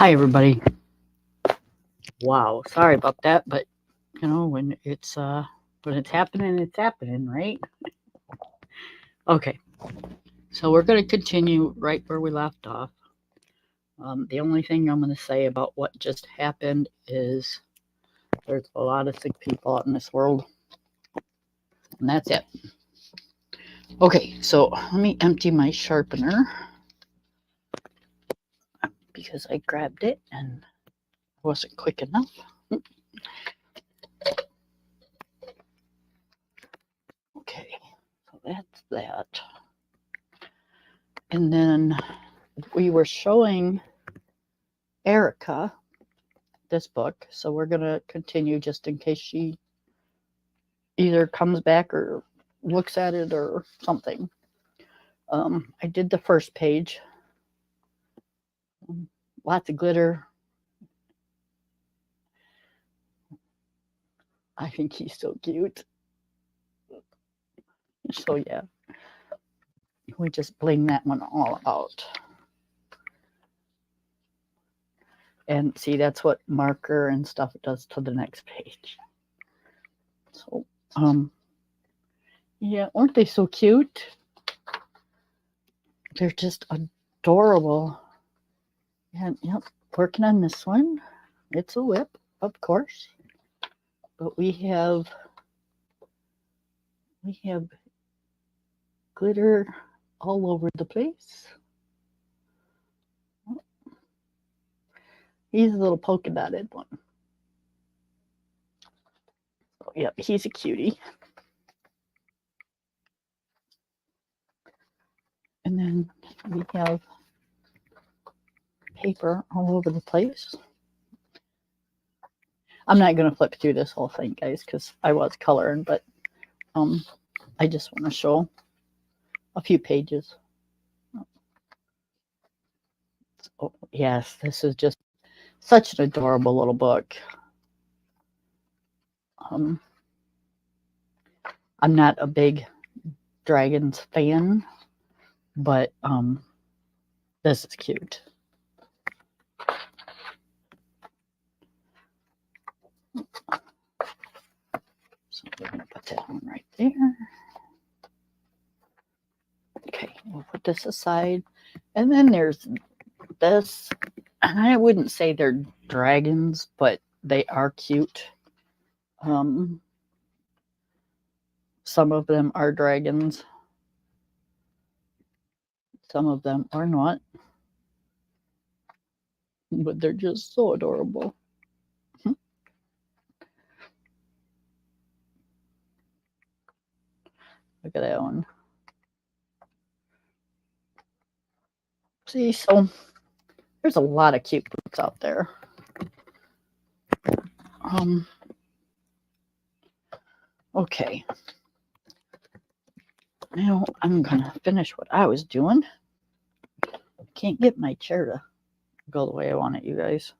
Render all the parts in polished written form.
Hi, everybody. Wow, sorry about that, but when it's happening, right? Okay, so we're going to continue right where we left off. The only thing I'm going to say about what just happened is there's a lot of sick people out in this world, and that's it. Okay, so let me empty my sharpener because I grabbed it and wasn't quick enough. Okay, so that's that. And then we were showing Erica this book, so we're going to continue just in case she either comes back or looks at it or something. I did the first page. Lots of glitter. I think he's so cute. So yeah, we just bling that one all out. And see, that's what marker and stuff does to the next page. So, yeah, aren't they so cute? They're just adorable. And yep, working on this one. It's a whip, of course. But we have glitter all over the place. He's a little polka dotted one. So, yep, he's a cutie. And then we have paper all over the place. I'm not going to flip through this whole thing, guys, because I was coloring, but I just want to show a few pages. Oh, yes, this is just such an adorable little book. I'm not a big dragons fan, but this is cute. So we're going to put that one right there. Okay, we'll put this aside. And then there's this. And I wouldn't say they're dragons, but they are cute. Some of them are dragons. Some of them are not. But they're just so adorable. Look at that one. See, so there's a lot of cute books out there. Okay. Now I'm gonna finish what I was doing. Can't get my chair to go the way I want it, you guys.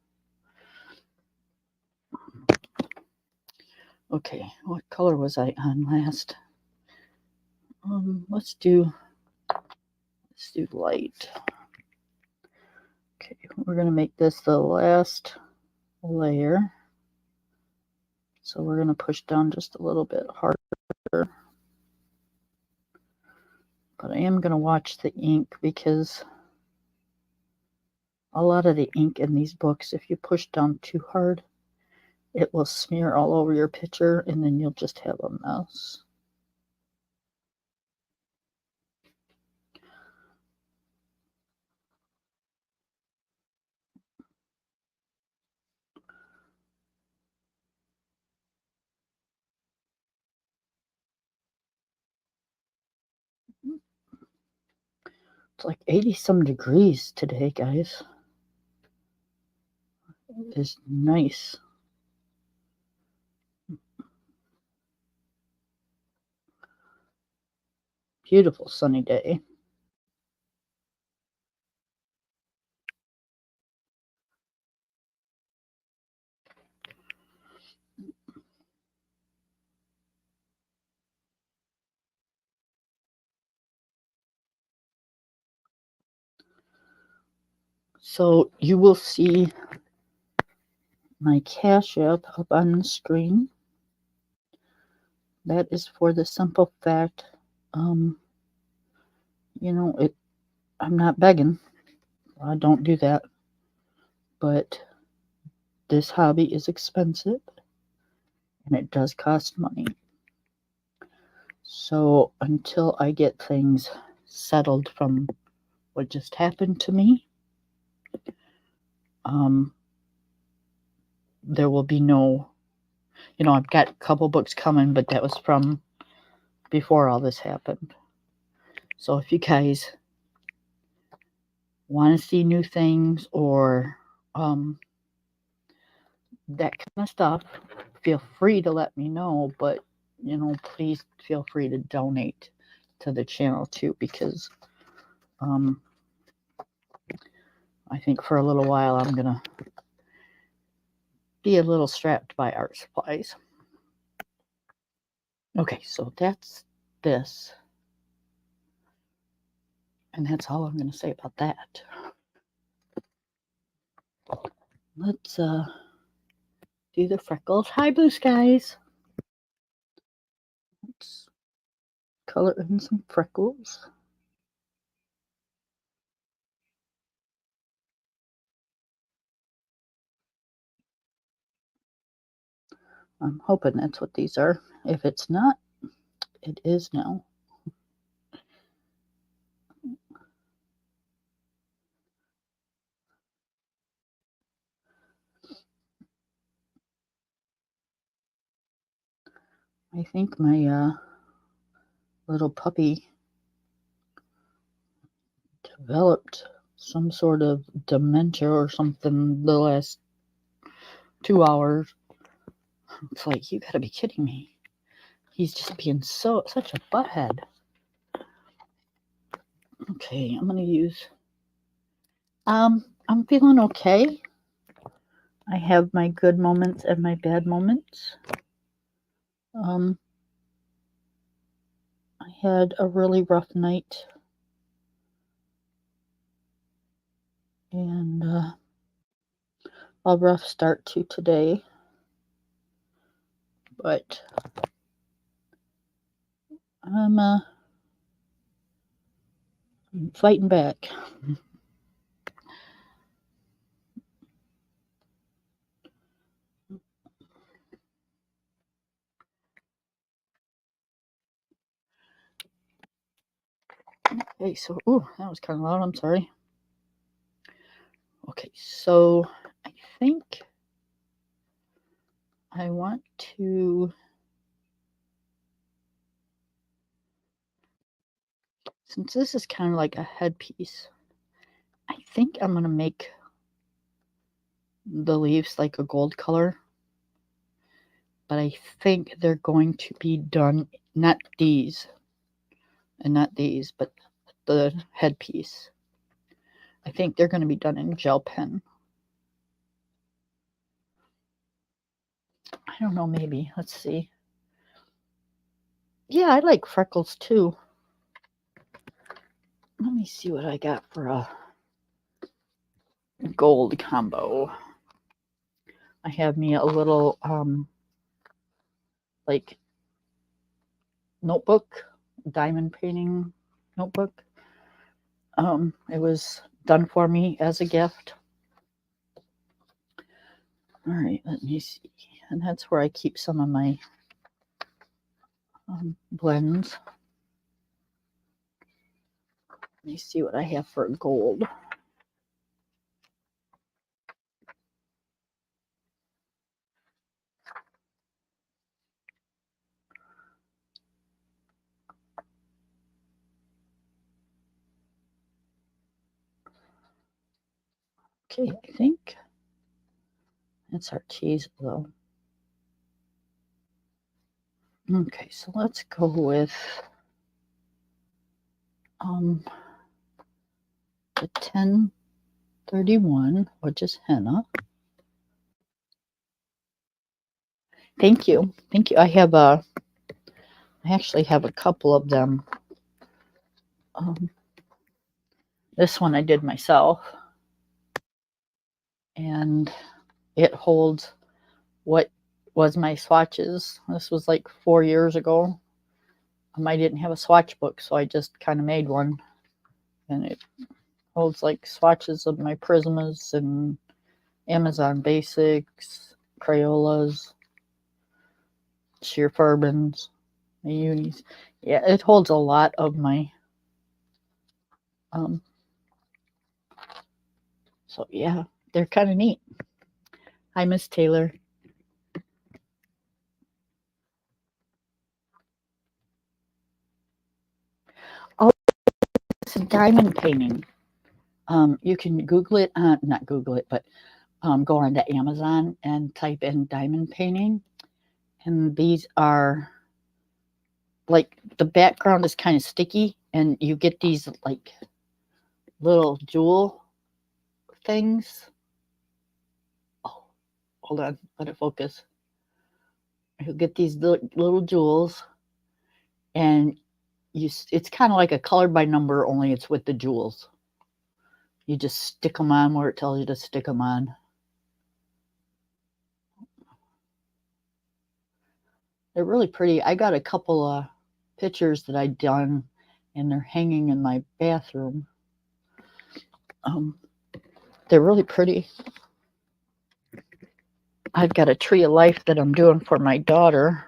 Okay, what color was I on last? Let's do light. Okay, we're gonna make this the last layer. So we're gonna push down just a little bit harder. But I am gonna watch the ink because a lot of the ink in these books, if you push down too hard, it will smear all over your picture and then you'll just have a mess. It's like 80 some degrees today, guys. It is nice. Beautiful sunny day. So you will see my Cash App up on the screen. That is for the simple fact, I'm not begging. I don't do that. But this hobby is expensive and it does cost money. So until I get things settled from what just happened to me, there will be no, I've got a couple books coming, but that was from before all this happened. So if you guys want to see new things or that kind of stuff, feel free to let me know. But please feel free to donate to the channel too, because I think for a little while I'm gonna be a little strapped by art supplies. Okay, so that's this, and that's all I'm gonna say about that. Let's do the freckles. Hi, blue skies. Let's color in some freckles. I'm hoping that's what these are. If it's not, it is now. I think my little puppy developed some sort of dementia or something the last 2 hours. It's like, you gotta be kidding me. He's just being such a butthead. Okay, I'm gonna use, I'm feeling okay. I have my good moments and my bad moments. I had a really rough night, and a rough start to today, but I'm fighting back. Okay, so, that was kind of loud, I'm sorry. Okay, so I think I want to, since this is kind of like a headpiece, I think I'm going to make the leaves like a gold color, but I think they're going to be done, not these, and not these, but the headpiece. I think they're going to be done in gel pen. I don't know, maybe. Let's see. Yeah, I like freckles too. Let me see what I got for a gold combo. I have me a little like notebook, diamond painting notebook. It was done for me as a gift. All right, let me see. And that's where I keep some of my blends. Let me see what I have for gold. Okay, I think that's our keys though. Okay, so let's go with the 1031, which is henna. Thank you. Thank you. I actually have a couple of them. This one I did myself. and it holds what was my swatches. This was like 4 years ago. I didn't have a swatch book, so I just kind of made one, and it holds like swatches of my Prismas and Amazon Basics, Crayolas, sheer Farbins, my unis. Yeah, it holds a lot of my so yeah, they're kind of neat. Hi, Miss Taylor. Oh, it's a diamond painting. You can Google it, not Google it, but go onto Amazon and type in diamond painting. And these are like, the background is kind of sticky, and you get these like little jewel things. Oh, hold on, let it focus. You get these little jewels, and it's kind of like a colored by number, only it's with the jewels. You just stick them on where it tells you to stick them on. They're really pretty. I got a couple of pictures that I'd done, and they're hanging in my bathroom. They're really pretty. I've got a tree of life that I'm doing for my daughter,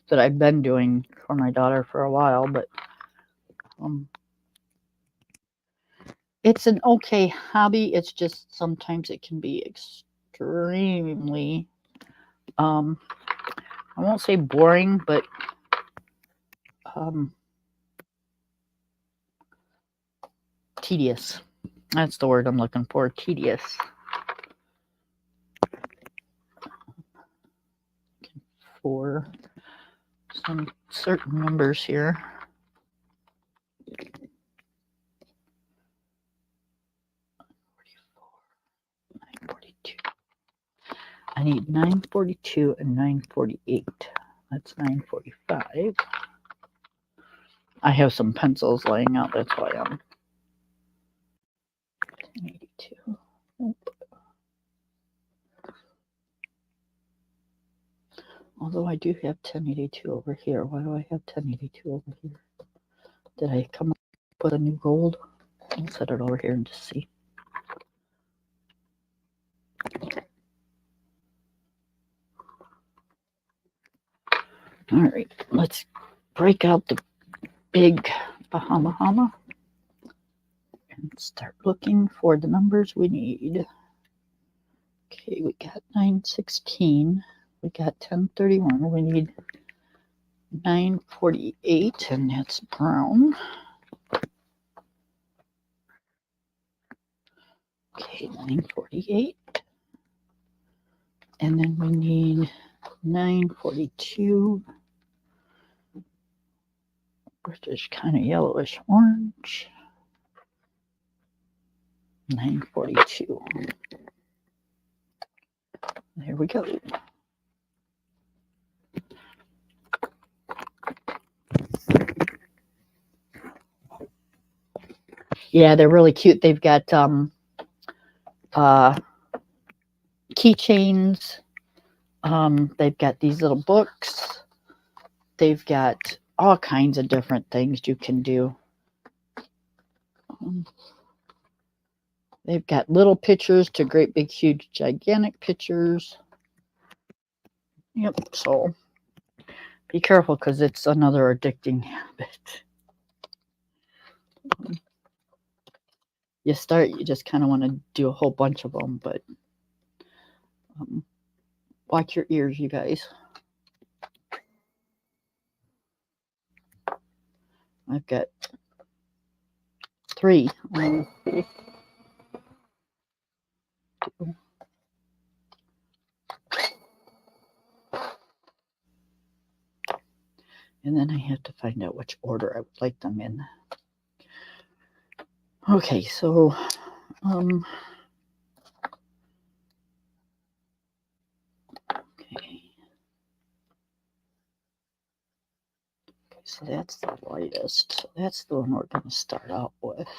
that I've been doing for my daughter for a while, but it's an okay hobby. It's just sometimes it can be extremely, I won't say boring, but tedious. That's the word I'm looking for, tedious. For some certain numbers here. I need 942 and 948. That's 945. I have some pencils laying out. That's why I'm 1082. Nope. Although I do have 1082 over here. Why do I have 1082 over here? Did I come up with a new gold? I'll set it over here and just see. All right, let's break out the big Bahama and start looking for the numbers we need. Okay, we got 916. We got 1031. We need 948, and that's brown. Okay, 948. And then we need 942, which is kind of yellowish orange. 942. There we go. Yeah, they're really cute. They've got keychains. They've got these little books. They've got all kinds of different things you can do. They've got little pictures to great big huge gigantic pictures. Yep, so be careful, because it's another addicting habit. You just kind of want to do a whole bunch of them, but watch your ears, you guys. I've got 3. And then I have to find out which order I would like them in. Okay, so okay, so that's the lightest. So that's the one we're going to start out with.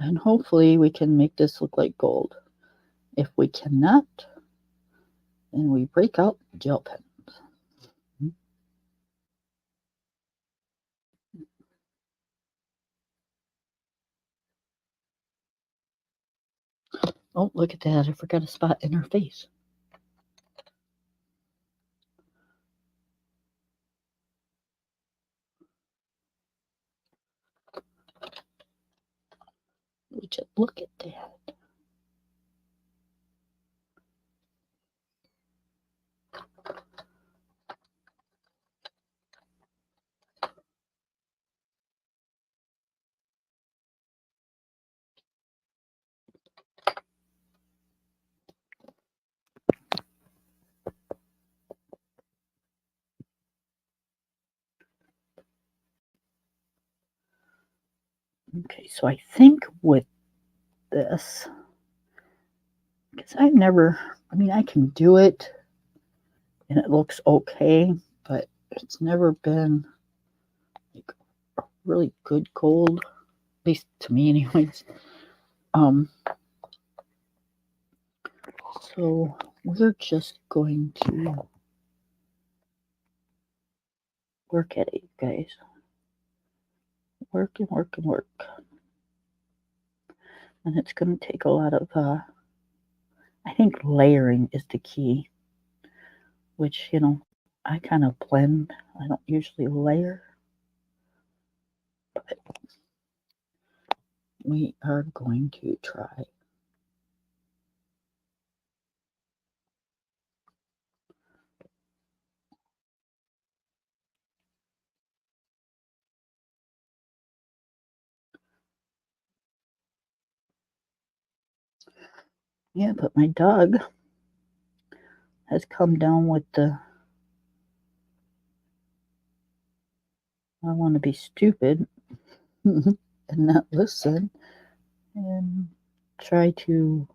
And hopefully we can make this look like gold. If we cannot, then we break out gel pens. Oh, look at that. I forgot a spot in her face. Just look at that. Okay, so I think with this, because I mean, I can do it and it looks okay, but it's never been like a really good gold, at least to me, anyways. So we're just going to work at it, guys. Work and work and work. And it's going to take a lot of, I think layering is the key, which, you know, I kind of blend. I don't usually layer, but we are going to try. Yeah, but my dog has come down with the I want to be stupid and not listen and try to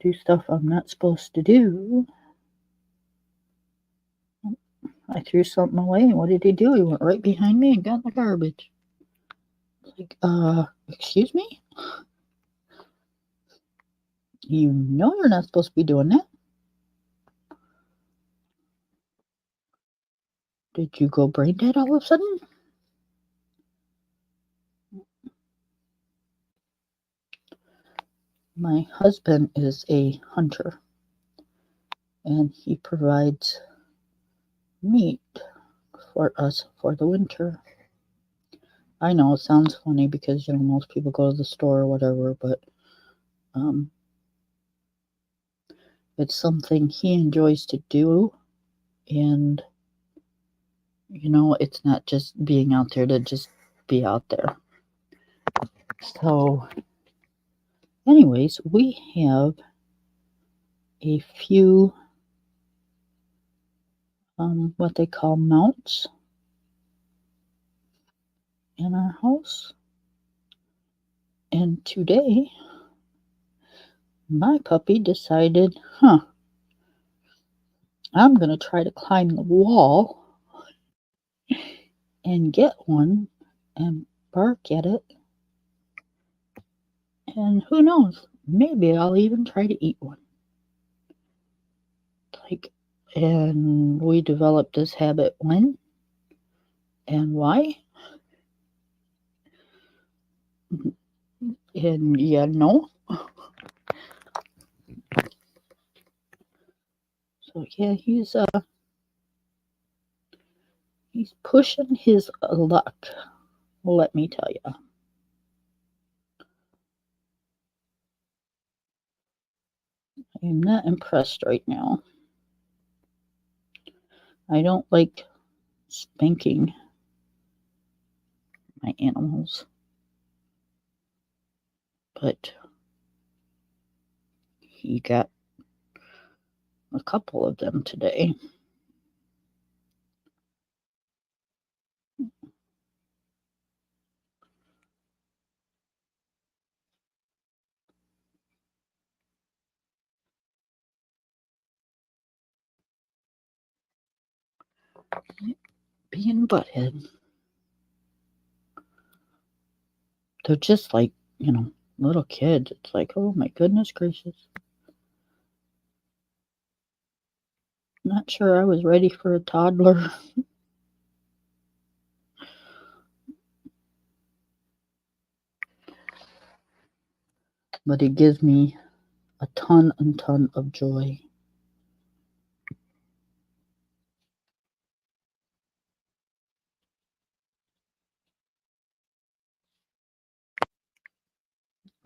do stuff I'm not supposed to do. I threw something away, and what did he do? He went right behind me and got in the garbage. Like, excuse me? You know you're not supposed to be doing that. Did you go brain dead all of a sudden? My husband is a hunter, and he provides meat for us for the winter. I know it sounds funny because, you know, most people go to the store or whatever, but it's something he enjoys to do, and you know, it's not just being out there to just be out there. So, anyways, we have a few what they call mounts in our house, and today my puppy decided, I'm gonna try to climb the wall and get one and bark at it. And who knows, maybe I'll even try to eat one. Like, and we developed this habit when and why? And yeah, no. So yeah, he's pushing his luck. Let me tell you. I'm not impressed right now. I don't like spanking my animals, but he got a couple of them today. Being butthead. they're just like, little kids. It's like, oh my goodness gracious. Not sure I was ready for a toddler. But it gives me a ton and ton of joy.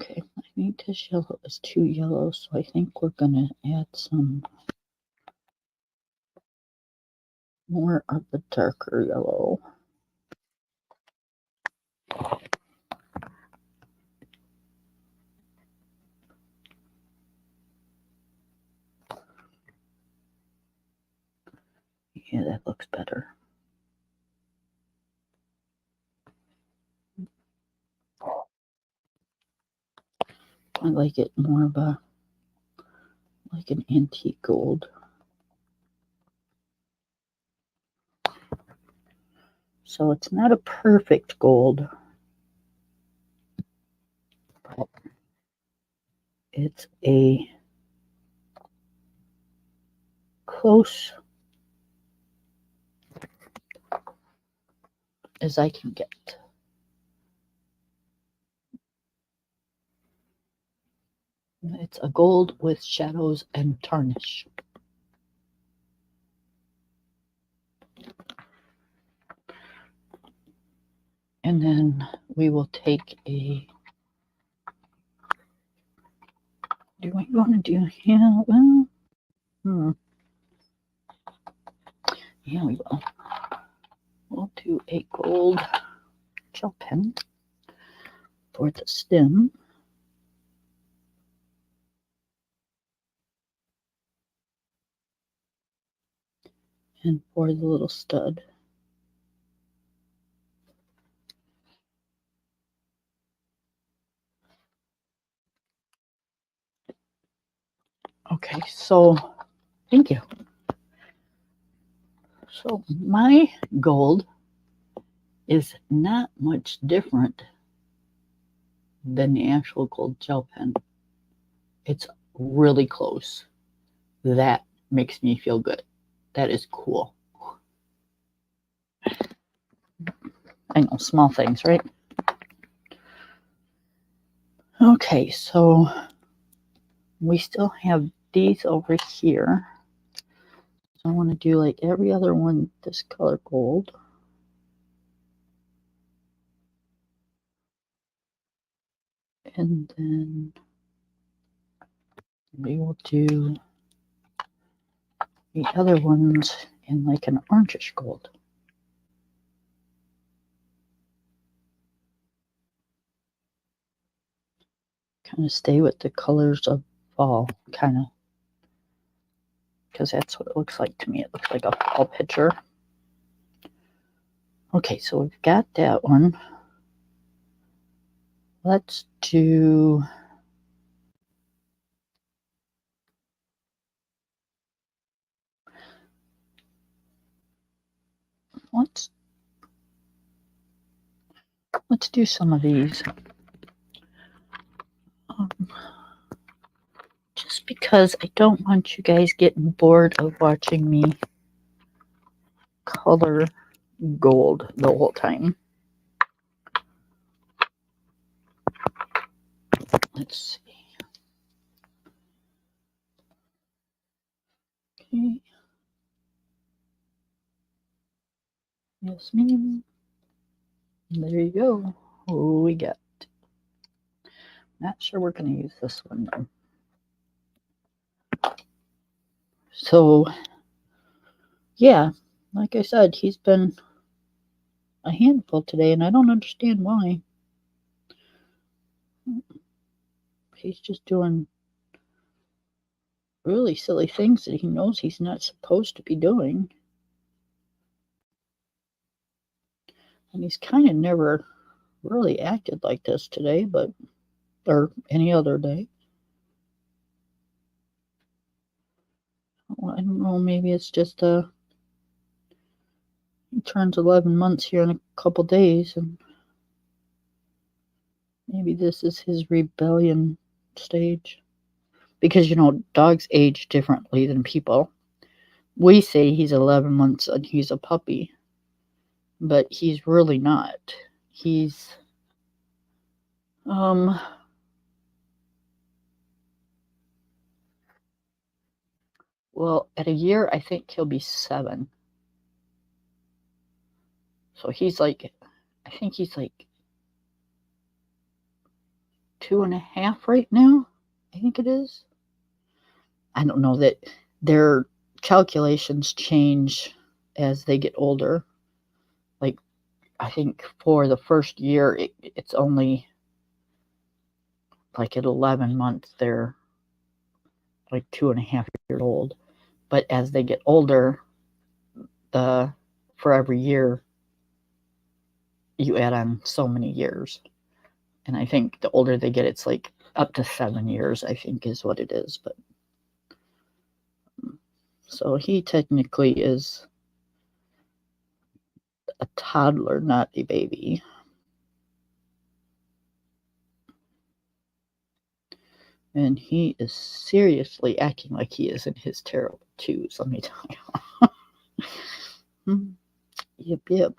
Okay, I think this yellow is too yellow, so I think we're gonna add some more of the darker yellow. Yeah, that looks better. I like it more of like an antique gold. So it's not a perfect gold, but it's a close as I can get. It's a gold with shadows and tarnish. And then we will take a, do I want to do, yeah, well, yeah, we will. We'll do a gold gel pen for the stem. And for the little stud. Okay, so thank you. So my gold is not much different than the actual gold gel pen. It's really close. That makes me feel good. That is cool. I know, small things, right? Okay, so we still have these over here. So I want to do like every other one this color gold. And then we will do the other ones in like an orangish gold. Kind of stay with the colors of fall, kind of, because that's what it looks like to me. It looks like a fall picture. Okay, so we've got that one. Let's do, let's do some of these. Just because I don't want you guys getting bored of watching me color gold the whole time. Let's see. Okay. Yes, ma'am. There you go. Oh, we got. Not sure we're going to use this one though. So, yeah, like I said, he's been a handful today, and I don't understand why. He's just doing really silly things that he knows he's not supposed to be doing. And he's kind of never really acted like this today, or any other day. Well, I don't know, maybe it's just he turns 11 months here in a couple days, and Maybe this is his rebellion stage. Because, dogs age differently than people. We say he's 11 months and he's a puppy, but he's really not. He's, well, at a year, I think he'll be 7. So he's like, I think he's like 2.5 right now. I think it is. I don't know that their calculations change as they get older. Like, I think for the first year, it's only like at 11 months, they're like 2.5 years old. But as they get older, for every year, you add on so many years. And I think the older they get, it's like up to 7 years, I think is what it is. But so he technically is a toddler, not a baby. And he is seriously acting like he is in his terrible twos, let me tell you. Yep.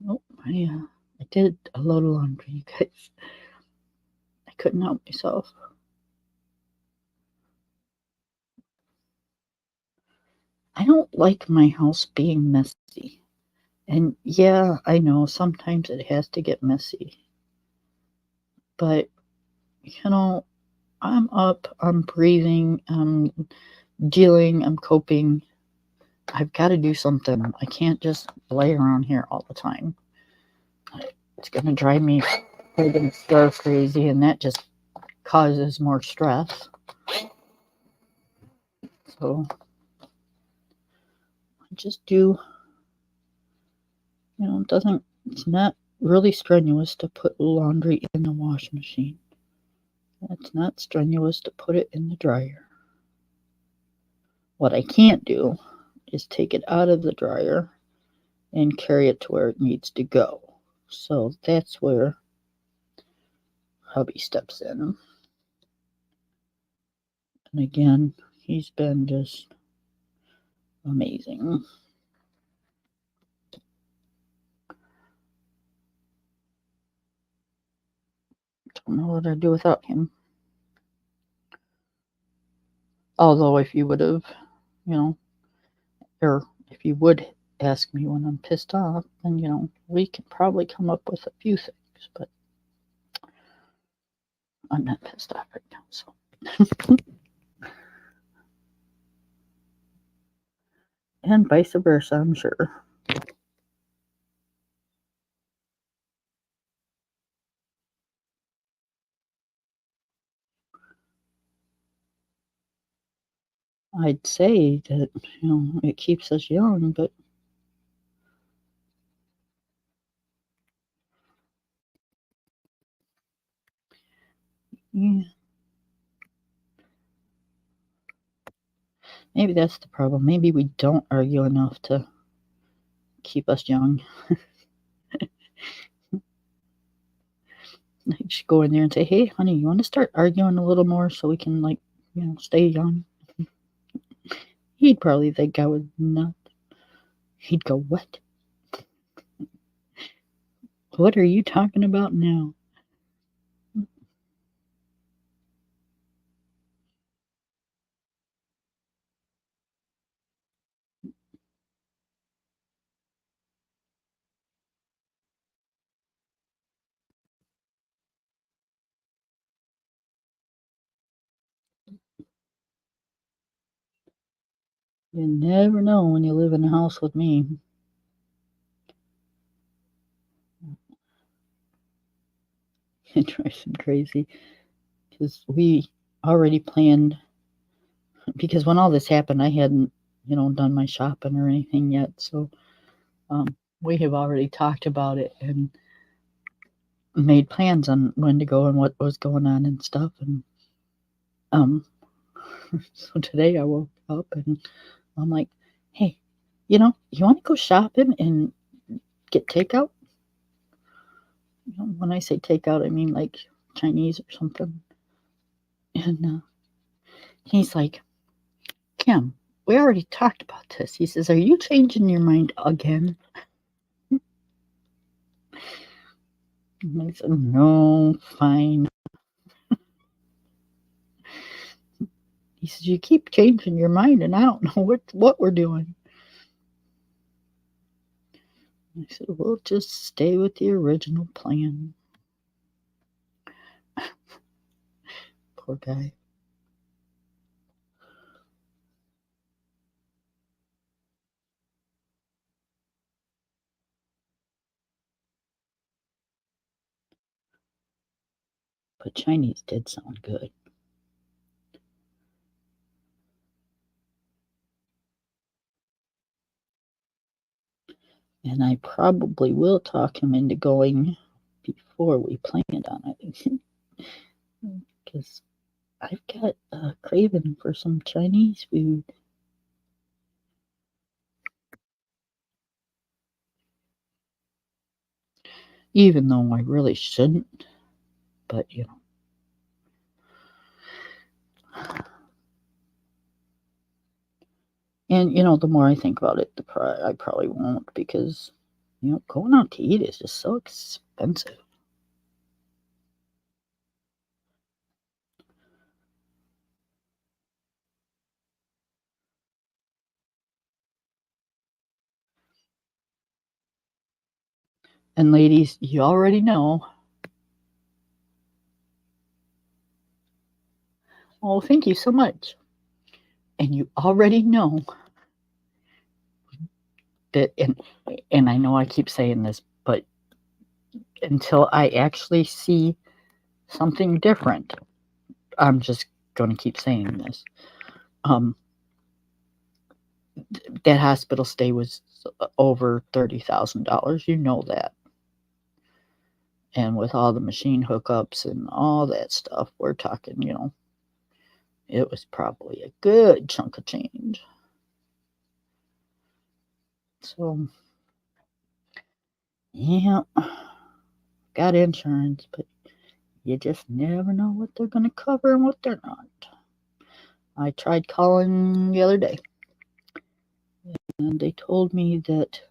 Oh, I did a load of laundry, you guys. I couldn't help myself. I don't like my house being messy. And yeah, I know sometimes it has to get messy. But, I'm up, I'm breathing, I'm dealing, I'm coping. I've got to do something. I can't just lay around here all the time. It's going to drive me friggin' stir crazy, and that just causes more stress. So I just do, it's not really strenuous to put laundry in the washing machine. It's not strenuous to put it in the dryer. What I can't do is take it out of the dryer and carry it to where it needs to go. So that's where hubby steps in. And again, he's been just amazing. Don't know what I'd do without him. Although if you would have, or if you would ask me when I'm pissed off, then, we can probably come up with a few things, but I'm not pissed off right now, so. And vice versa, I'm sure. I'd say that, it keeps us young, but yeah. Maybe that's the problem. Maybe we don't argue enough to keep us young. I should go in there and say, hey, honey, you want to start arguing a little more so we can, stay young? He'd probably think I was nuts. He'd go, what? What are you talking about now? You never know when you live in a house with me. It drives him crazy because we already planned. Because when all this happened, I hadn't, done my shopping or anything yet. So we have already talked about it, and made plans on when to go and what was going on and stuff. And um, so today I woke up and I'm like, hey, you want to go shopping and get takeout? When I say takeout, I mean like Chinese or something. And he's like, Kim, we already talked about this. He says, are you changing your mind again? And I said, no, fine. He says, you keep changing your mind and I don't know what we're doing. I said, we'll just stay with the original plan. Poor guy. But Chinese did sound good. And I probably will talk him into going before we planned on it. Because I've got a craving for some Chinese food. Even though I really shouldn't. But, And, the more I think about it, I probably won't because, going out to eat is just so expensive. And ladies, you already know. Oh, thank you so much. And you already know that, and I know I keep saying this, but until I actually see something different, I'm just going to keep saying this. That hospital stay was over $30,000. You know that. And with all the machine hookups and all that stuff, we're talking, it was probably a good chunk of change. So, yeah, got insurance, but you just never know what they're going to cover and what they're not. I tried calling the other day, and they told me that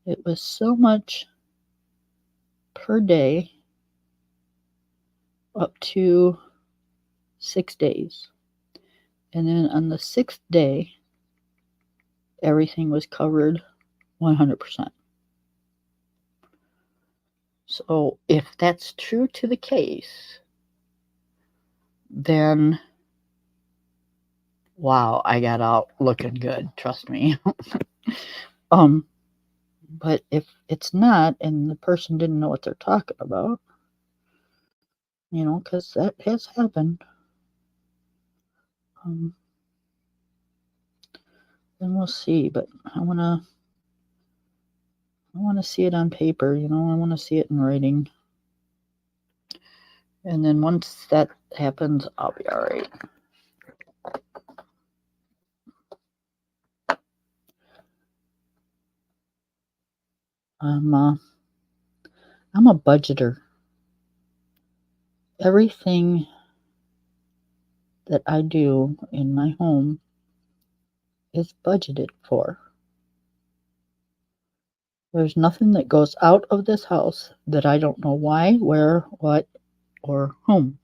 it was so much per day up to 6 days. And then on the sixth day, everything was covered 100%. So if that's true to the case, then wow, I got out looking good, trust me. But if it's not and the person didn't know what they're talking about, because that has happened, then we'll see. But I want to see it on paper, I want to see it in writing. And then once that happens, I'll be all right. I'm a budgeter. Everything that I do in my home is budgeted for. There's nothing that goes out of this house that I don't know why, where, what, or whom.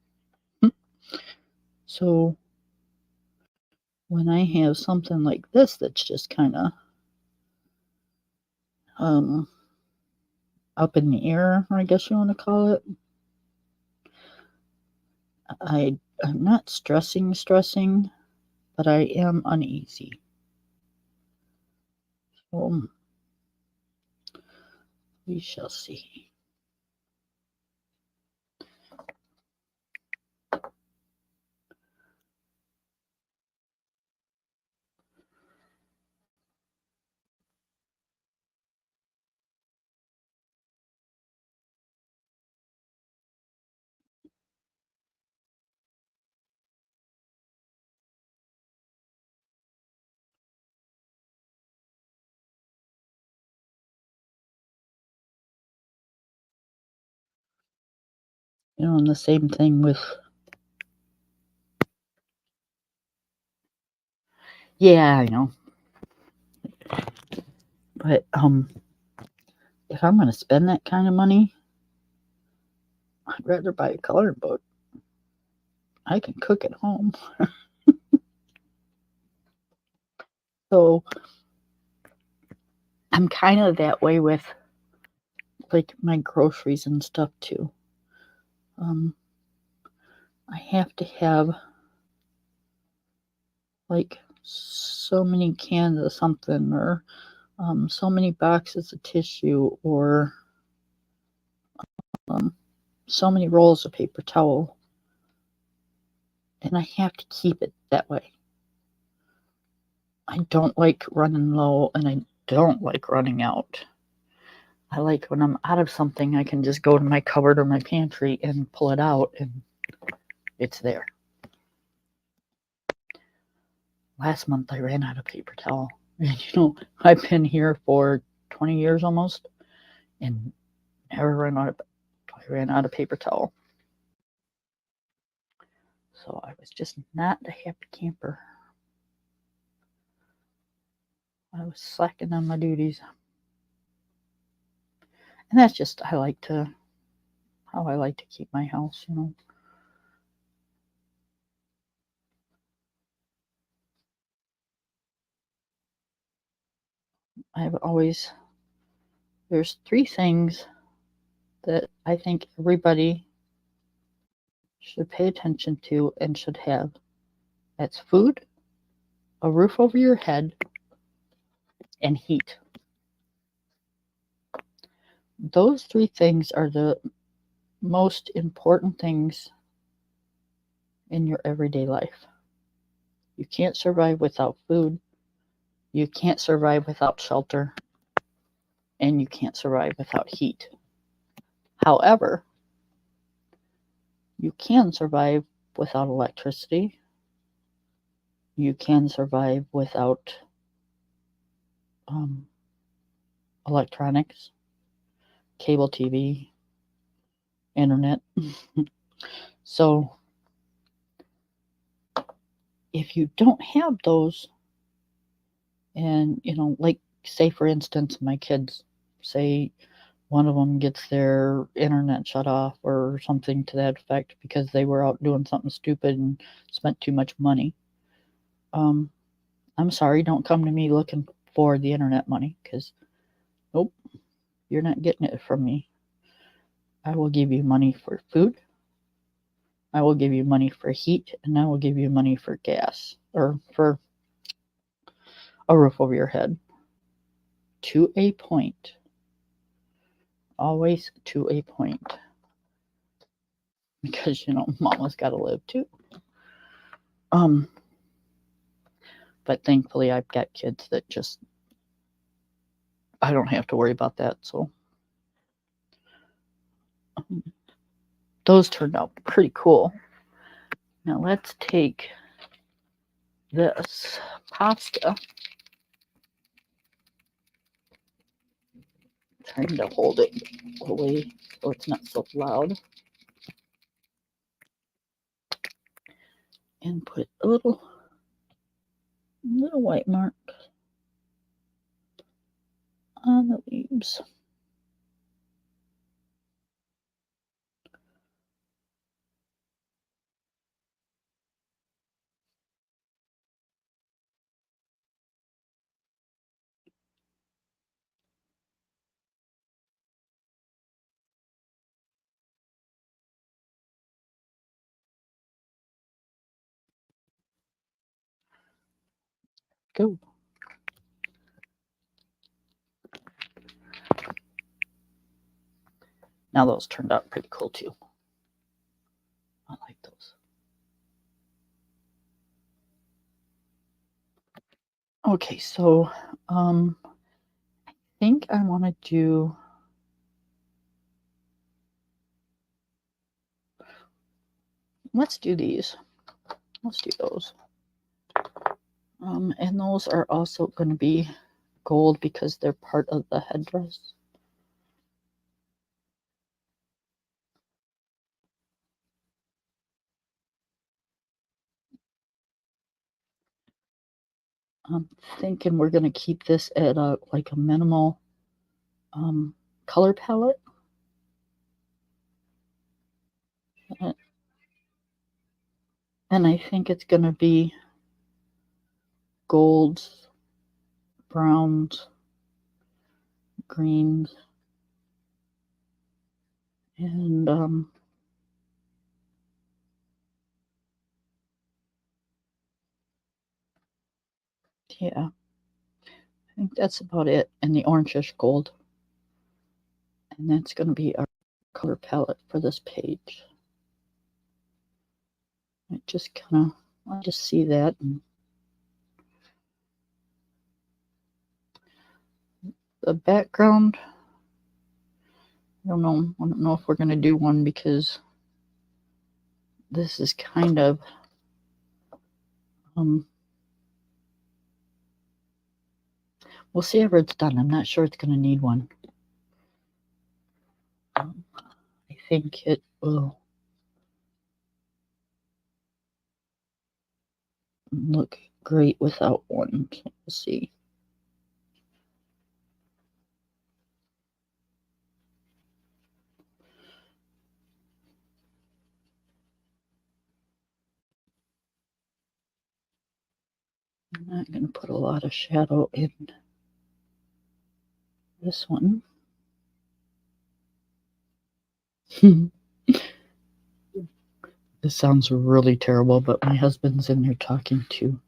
So when I have something like this that's just kind of up in the air, I guess you want to call it, I'm not stressing, but I am uneasy. So we shall see. And the same thing with, yeah, I know. But if I'm going to spend that kind of money, I'd rather buy a coloring book. I can cook at home. So I'm kind of that way with like my groceries and stuff too. I have to have like so many cans of something, or so many boxes of tissue, or so many rolls of paper towel, and I have to keep it that way. I don't like running low, and I don't like running out. I like when I'm out of something, I can just go to my cupboard or my pantry and pull it out, and it's there. Last month I ran out of paper towel. And I've been here for 20 years almost, and never ran out of paper towel. So I was just not a happy camper. I was slacking on my duties. And that's just how I like to keep my house, There's 3 things that I think everybody should pay attention to and should have. That's food, a roof over your head, and heat. Those 3 things are the most important things in your everyday life. You can't survive without food, you can't survive without shelter, and you can't survive without heat. However, you can survive without electricity. You can survive without electronics, cable TV, internet. So if you don't have those, and like, say for instance, my kids, say one of them gets their internet shut off or something to that effect because they were out doing something stupid and spent too much money. I'm sorry, don't come to me looking for the internet money, because nope, you're not getting it from me. I will give you money for food, I will give you money for heat, and I will give you money for gas, or for a roof over your head. To a point. Always to a point. Because, mama's got to live too. But thankfully I've got kids that just, I don't have to worry about that. So those turned out pretty cool. Now let's take this pasta, trying to hold it away so it's not so loud, and put a little white mark on the leaves. Go. Now those turned out pretty cool too. I like those. Okay, so I think I want to do, let's do these. Let's do those. And those are also going to be gold because they're part of the headdress. I'm thinking we're going to keep this at a minimal color palette. And I think it's going to be golds, browns, greens, and yeah, I think that's about it. And the orangish gold. And that's going to be our color palette for this page. I just kind of, I just see that. And the background, I don't know if we're going to do one because this is kind of we'll see after it's done. I'm not sure it's going to need one. I think it will look great without one. So we'll see. I'm not going to put a lot of shadow in this one. This sounds really terrible, but my husband's in there talking to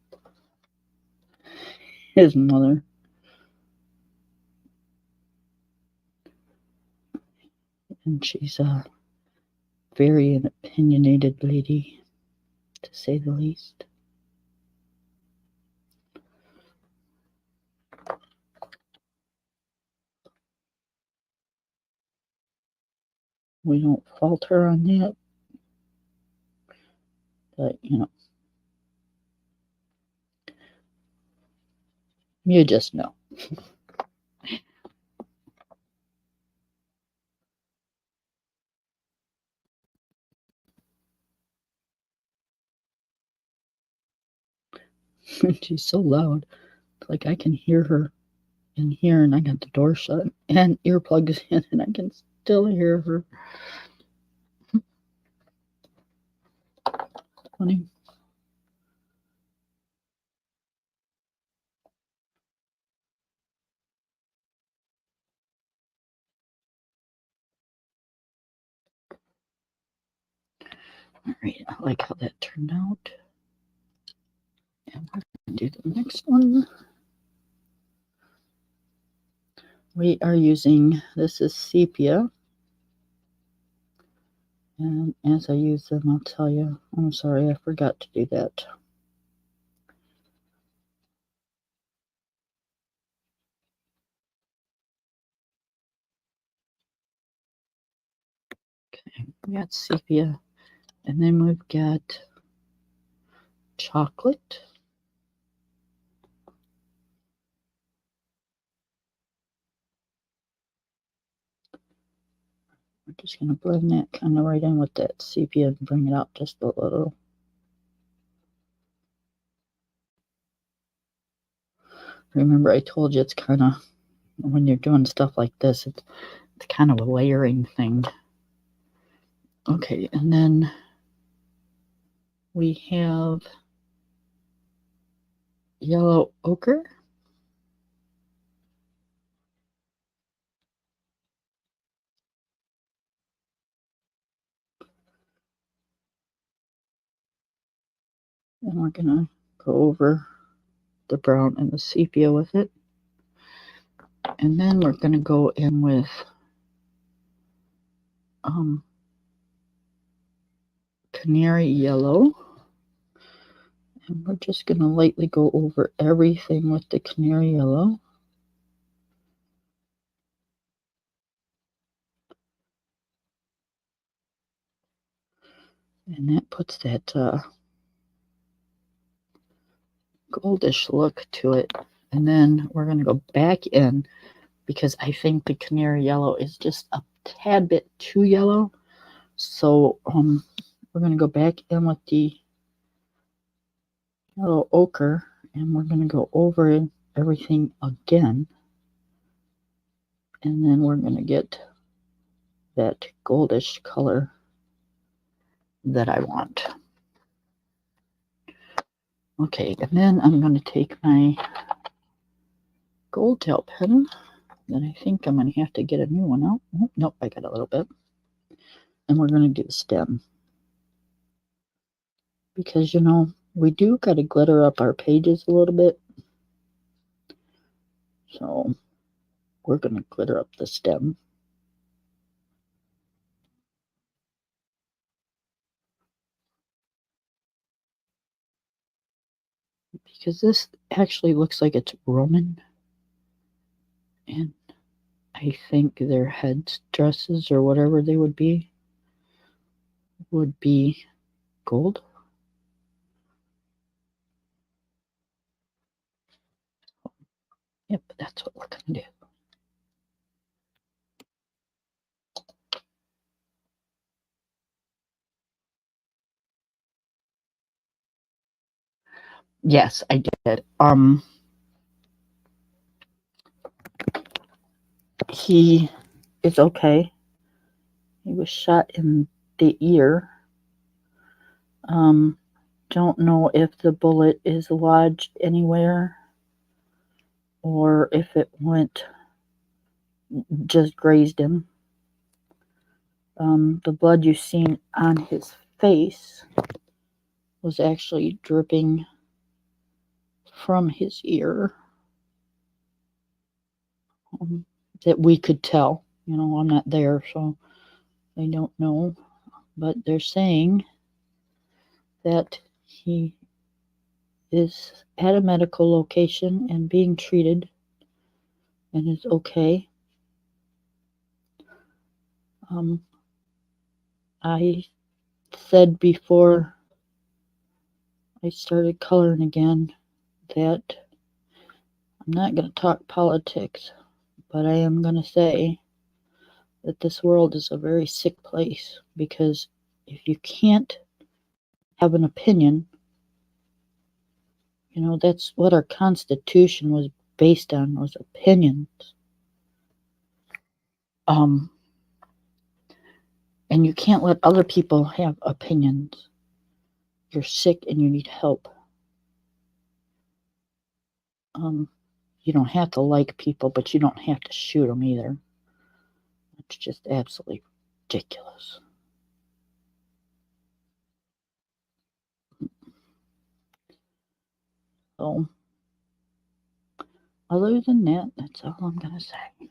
his mother. And she's a very opinionated lady, to say the least. We don't fault her on that. But, you just know. She's so loud. It's like I can hear her in here, and I got the door shut and earplugs in, and I can still hear her. Funny. All right, I like how that turned out. And we're going to do the next one. We are using, this is sepia. And as I use them, I'll tell you, I'm sorry, I forgot to do that. Okay, we got sepia. And then we've got chocolate. We're just going to blend that kind of right in with that sepia and bring it out just a little. Remember, I told you it's kind of, when you're doing stuff like this, it's kind of a layering thing. Okay, and then we have yellow ochre. And we're going to go over the brown and the sepia with it. And then we're going to go in with canary yellow. And we're just going to lightly go over everything with the canary yellow. And that puts that goldish look to it. And then we're going to go back in because I think the canary yellow is just a tad bit too yellow. So we're going to go back in with the yellow ochre And we're going to go over everything again. And then we're going to get that goldish color that I want. Okay, and then I'm going to take my gold tail pen. Then I think I'm going to have to get a new one out. Oh, nope, I got a little bit. And we're going to do the stem. Because, you know, we do got to glitter up our pages a little bit. So we're going to glitter up the stem. Because this actually looks like it's Roman. And I think their head dresses or whatever they would be gold. Yep, that's what we're going to do. Yes, I did. He is okay. He was shot in the ear. Don't know if the bullet is lodged anywhere or if it went, just grazed him. The blood you've seen on his face was actually dripping from his ear. That we could tell. You know, I'm not there, so I don't know. But they're saying that he is at a medical location and being treated and is okay. I said before I started coloring again that I'm not going to talk politics, but I am going to say that this world is a very sick place, because if you can't have an opinion, you know, that's what our Constitution was based on, was opinions. And you can't let other people have opinions. You're sick and you need help. You don't have to like people, but you don't have to shoot them either. It's just absolutely ridiculous. So, other than that, that's all I'm going to say.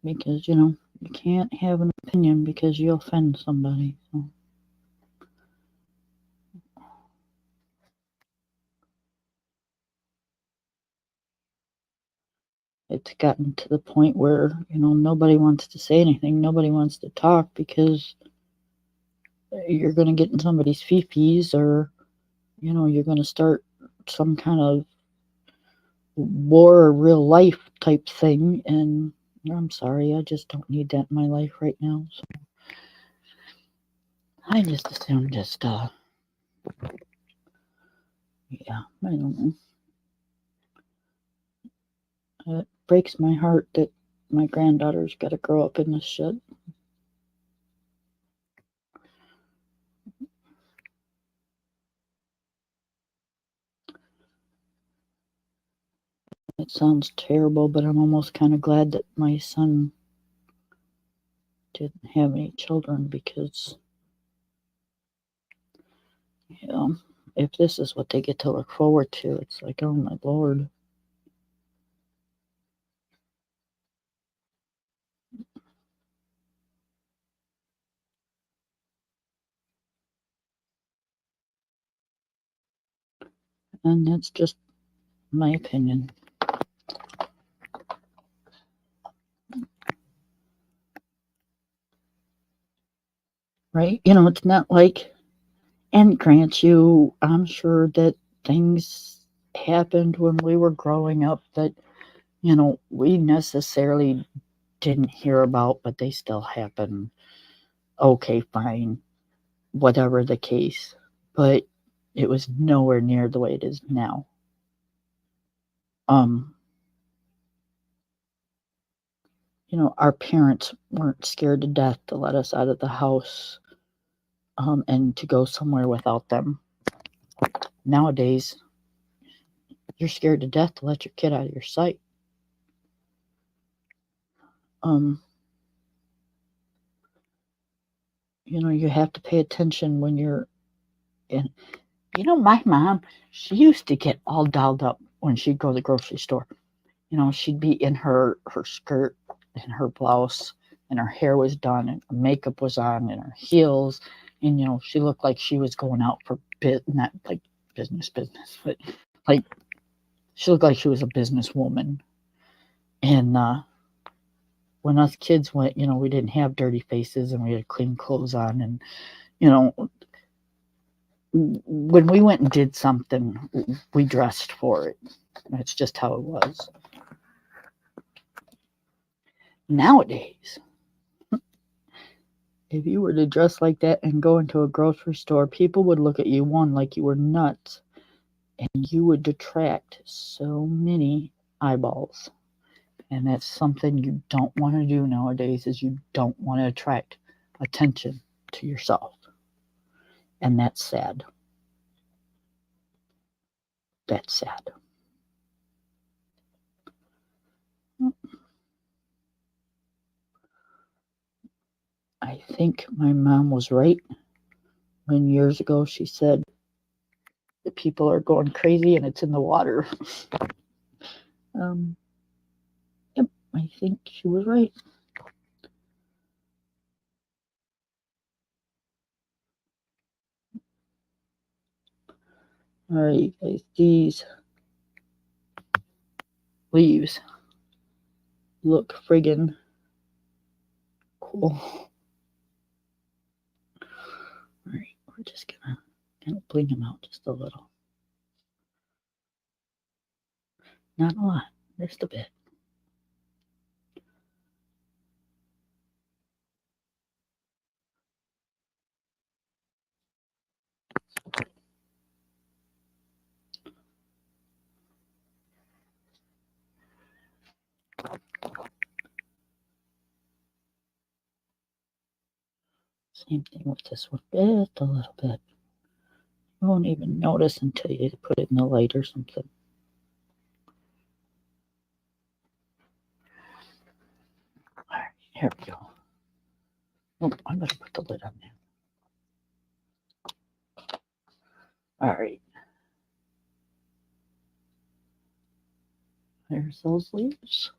Because, you know, you can't have an opinion because you offend somebody. So. It's gotten to the point where, you know, nobody wants to say anything. Nobody wants to talk because you're going to get in somebody's fee-fees, or, you know, you're going to start some kind of war or real life type thing. And I'm sorry, I just don't need that in my life right now. So I just assume yeah, I don't know. It breaks my heart that my granddaughter's got to grow up in this shit. It sounds terrible, but I'm almost kind of glad that my son didn't have any children, because, you know, if this is what they get to look forward to, it's like, oh my Lord. And that's just my opinion. Right? You know, it's not like, and grant you, I'm sure that things happened when we were growing up that, you know, we necessarily didn't hear about, but they still happen. okay, fine, whatever the case. But it was nowhere near the way it is now. Um, our parents weren't scared to death to let us out of the house, and to go somewhere without them. Nowadays, you're scared to death to let your kid out of your sight. Um, you have to pay attention when you're in. My mom, she used to get all dolled up when she'd go to the grocery store. She'd be in her skirt and her blouse, and her hair was done, and her makeup was on, and her heels, and she looked like she was going out for not like business, but like she looked like she was a businesswoman. And when us kids went, we didn't have dirty faces and we had clean clothes on, and when we went and did something, we dressed for it. That's just how it was. Nowadays, if you were to dress like that and go into a grocery store, people would look at you, one, like you were nuts, and you would detract so many eyeballs. And that's something you don't want to do nowadays, is you don't want to attract attention to yourself. And that's sad. That's sad. I think my mom was right when years ago she said that people are going crazy and it's in the water. Yep, I think she was right. All right, guys, these leaves look friggin' cool. All right, we're just gonna kind of bling them out just a little. Not a lot, just a bit. Same thing with this one, just a little bit. You won't even notice until you put it in the light or something. All right, here we go. Oh, I'm gonna put the lid on there. All right. There's those leaves.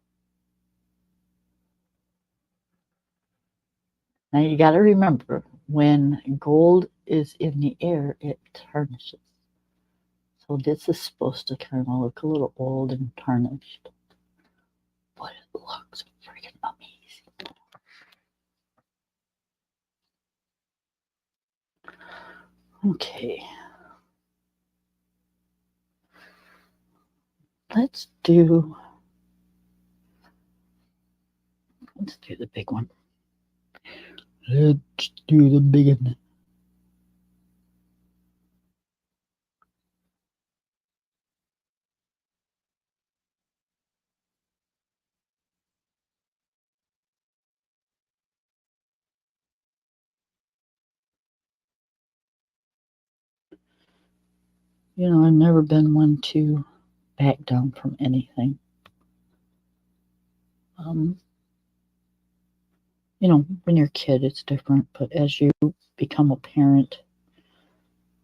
Now you got to remember, when gold is in the air, it tarnishes. So this is supposed to kind of look a little old and tarnished, but it looks freaking amazing. Okay. Let's do the big one. Let's do the big one. I've never been one to back down from anything. When you're a kid, it's different, but as you become a parent,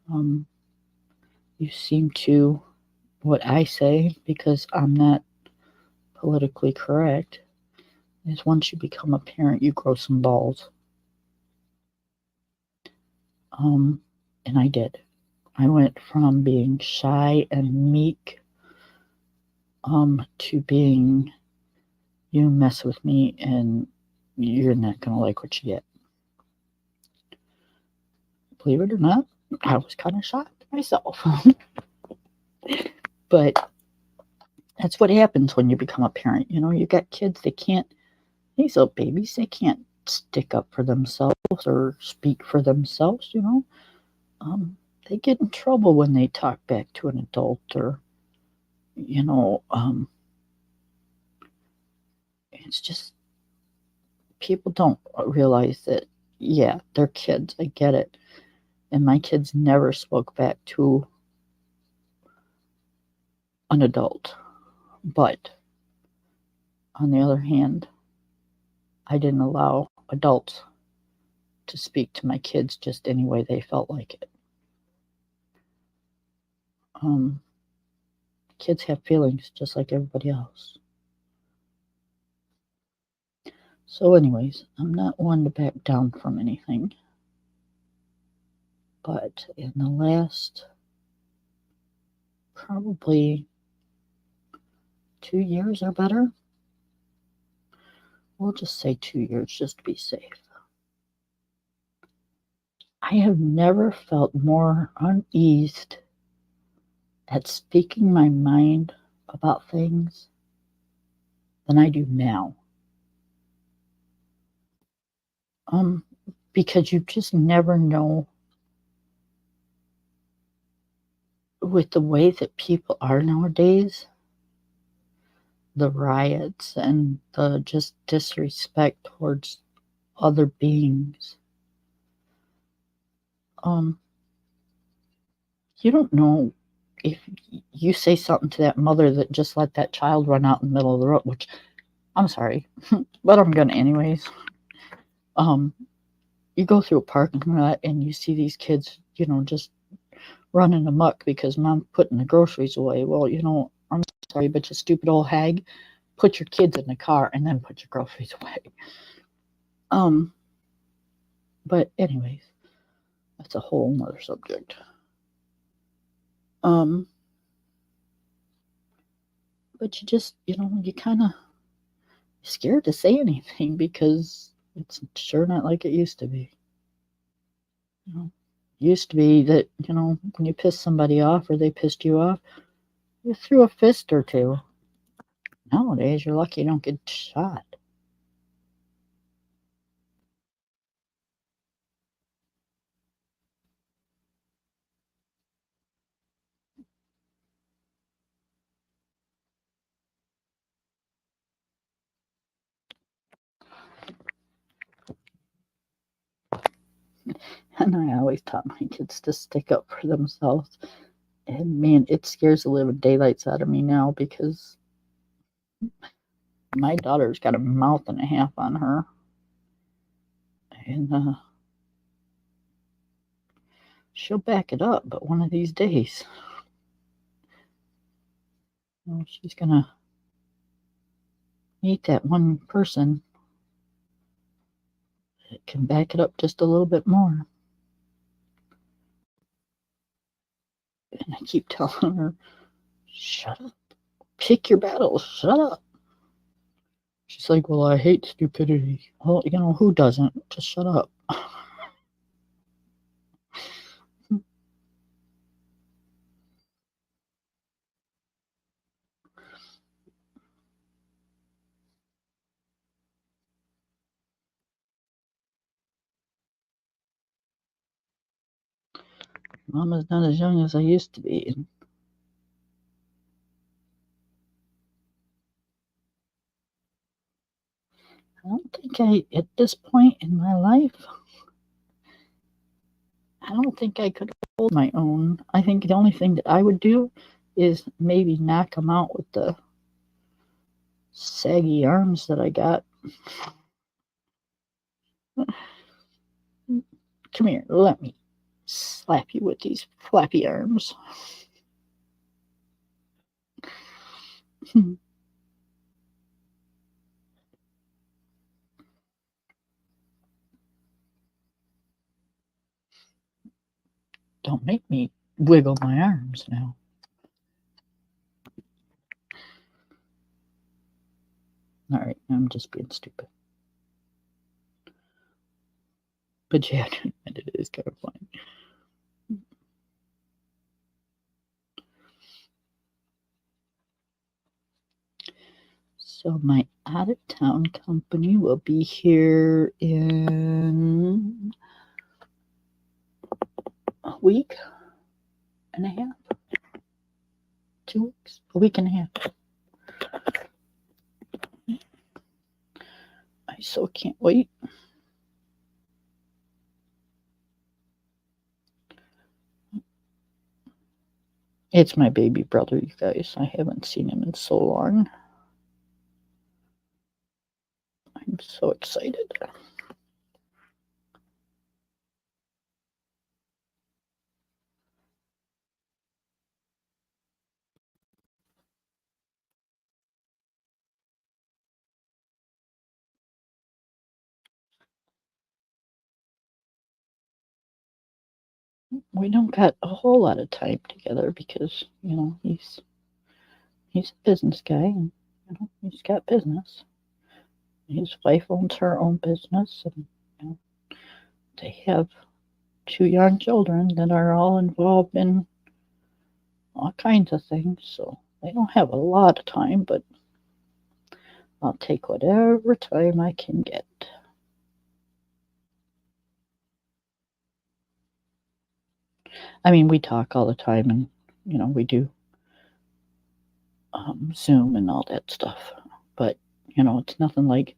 you seem to, what I say, because I'm not politically correct, is once you become a parent, you grow some balls. And I did. I went from being shy and meek, to being, you mess with me and you're not going to like what you get. Believe it or not, I was kind of shocked myself. But that's what happens when you become a parent. You got kids, these little babies, they can't stick up for themselves or speak for themselves, they get in trouble when they talk back to an adult or, you know, it's just people don't realize that, yeah, they're kids. I get it. And my kids never spoke back to an adult. But on the other hand, I didn't allow adults to speak to my kids just any way they felt like it. Um, Kids have feelings just like everybody else. So, anyways, I'm not one to back down from anything. But in the last probably 2 years or better, we'll just say 2 years just to be safe, I have never felt more uneased at speaking my mind about things than I do now. Um, because you just never know with the way that people are nowadays, the riots and the just disrespect towards other beings. Um, you don't know if you say something to that mother that just let that child run out in the middle of the road, which I'm sorry, but I'm gonna anyways. Um, you go through a parking lot and you see these kids, just running amok because mom's putting the groceries away. Well, I'm sorry, but you stupid old hag, put your kids in the car and then put your groceries away. Um, but anyways, that's a whole nother subject. But you just, you kind of scared to say anything because it's sure not like it used to be. Used to be that, when you pissed somebody off or they pissed you off, you threw a fist or two. Nowadays, you're lucky you don't get shot. And I always taught my kids to stick up for themselves. And man, it scares the living daylights out of me now because my daughter's got a mouth and a half on her. And she'll back it up, but one of these days, she's going to meet that one person that can back it up just a little bit more. And I keep telling her, shut up. Pick your battles. Shut up. She's like, well, I hate stupidity. Well, who doesn't? Just shut up. Mama's not as young as I used to be. I don't think at this point in my life, I don't think I could hold my own. I think the only thing that I would do is maybe knock him out with the saggy arms that I got. Come here, let me slap you with these flappy arms. Don't make me wiggle my arms now. All right, I'm just being stupid. But yeah, it is kind of funny. So my out-of-town company will be here in a week and a half, 2 weeks, a week and a half. I so can't wait. It's my baby brother, you guys. I haven't seen him in so long. I'm so excited. We don't got a whole lot of time together because, he's a business guy and he's got business. His wife owns her own business and they have 2 young children that are all involved in all kinds of things, so they don't have a lot of time, but I'll take whatever time I can get. I mean, we talk all the time and, we do Zoom and all that stuff, but, it's nothing like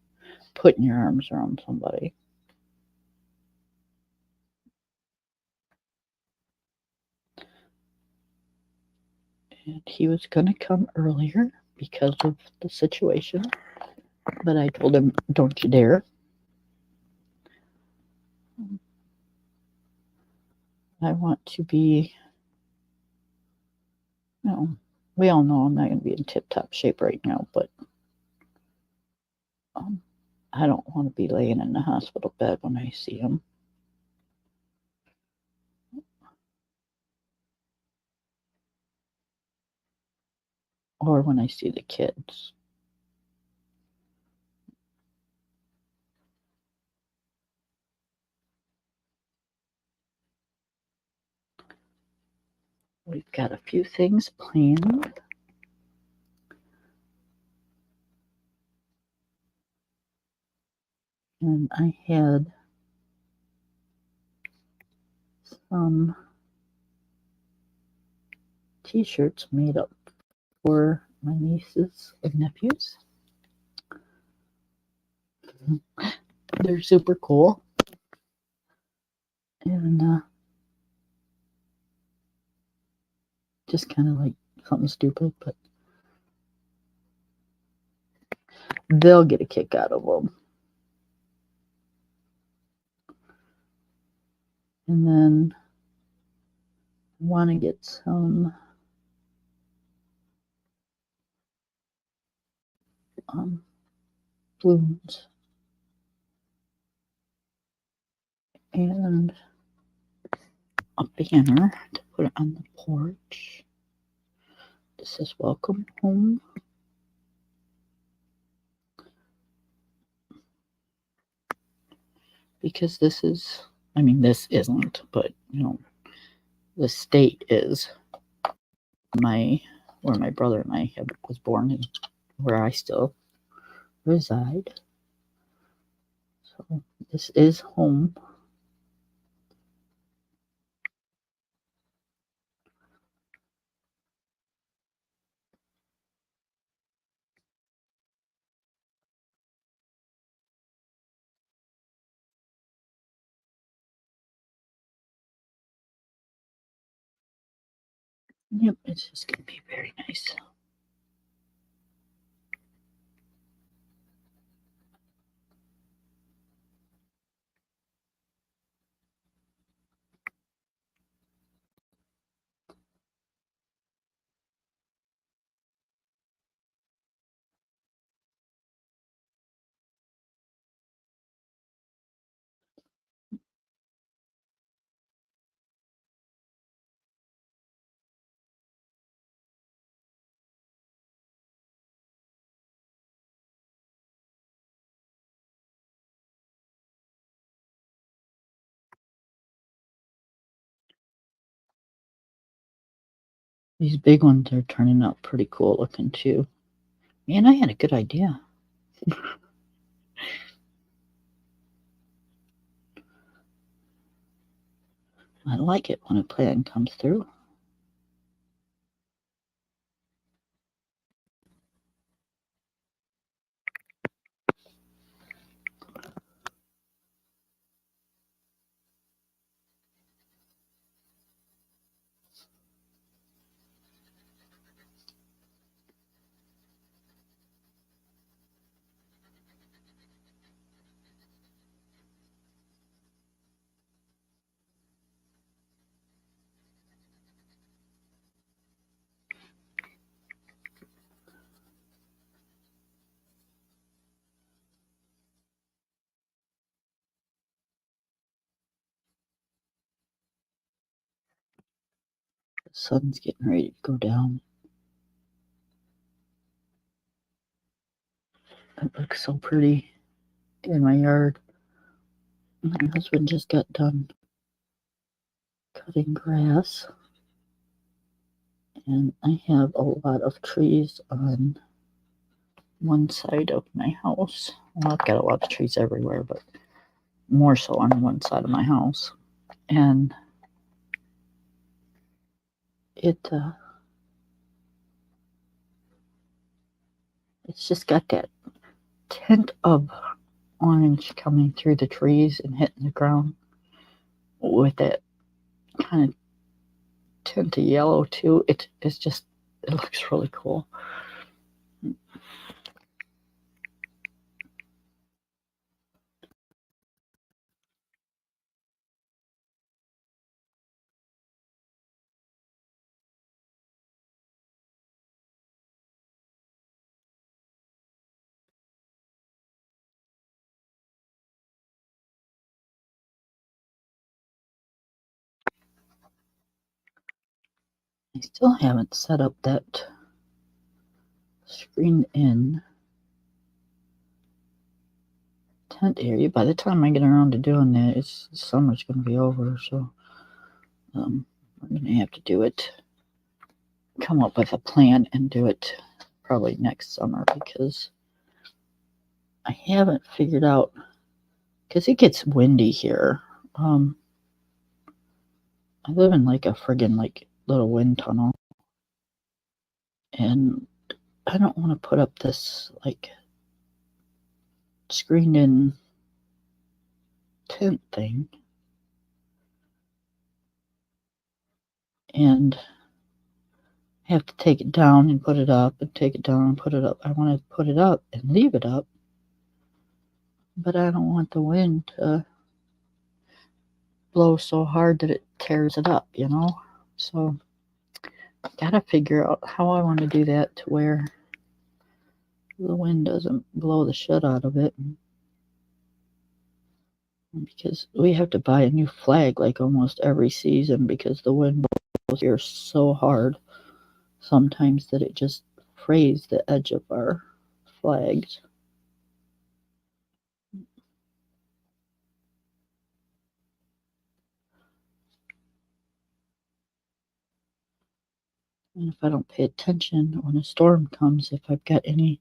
putting your arms around somebody. And he was going to come earlier because of the situation, but I told him, don't you dare. I want to be, we all know I'm not going to be in tip-top shape right now, but I don't want to be laying in the hospital bed when I see him. Or when I see the kids. We've got a few things planned. And I had some t-shirts made up for my nieces and nephews. They're super cool. And just kind of like something stupid, but they'll get a kick out of them. And then I want to get some balloons and a banner to put it on the porch. This says welcome home. Because this isn't, but the state is where my brother and I was born and where I still reside. So this is home. Yep, it's just going to be very nice. These big ones are turning out pretty cool looking too. Man, I had a good idea. I like it when a plan comes through. The sun's getting ready to go down. It looks so pretty in my yard. My husband just got done cutting grass, and I have a lot of trees on one side of my house. Well, I've got a lot of trees everywhere, but more so on one side of my house. And it's just got that tint of orange coming through the trees and hitting the ground with that kind of tint of yellow too. It's just, it looks really cool. I still haven't set up that screened in tent area. By the time I get around to doing that, summer's going to be over, so I'm going to have to do it, come up with a plan and do it probably next summer, because I haven't figured out, because it gets windy here. I live in like a friggin' like little wind tunnel, and I don't want to put up this like screened in tent thing and have to take it down and put it up and take it down and put it up. I want to put it up and leave it up, but I don't want the wind to blow so hard that it tears it up, you know? So gotta figure out how I want to do that to where the wind doesn't blow the shit out of it. Because we have to buy a new flag like almost every season, because the wind blows here so hard sometimes that it just frays the edge of our flags. And if I don't pay attention when a storm comes, if I've got any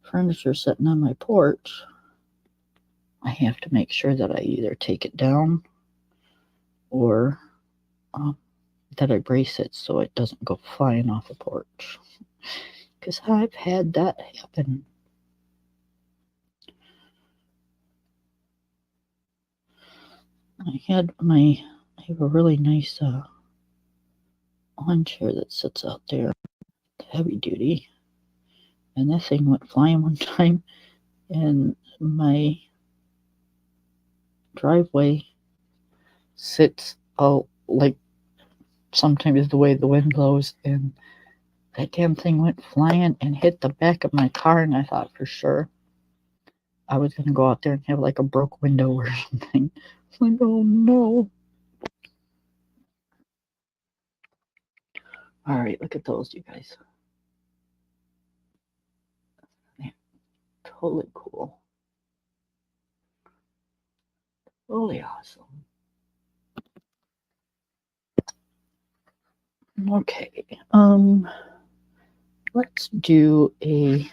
furniture sitting on my porch, I have to make sure that I either take it down or that I brace it so it doesn't go flying off the porch. Because I've had that happen. I have a really nice lawn chair that sits out there, heavy duty, and that thing went flying one time, and my driveway sits out like sometimes the way the wind blows, and that damn thing went flying and hit the back of my car, and I thought for sure I was gonna go out there and have like a broke window or something. It's like, oh no. All right, look at those, you guys. Yeah, totally cool. Totally awesome. Okay. let's do a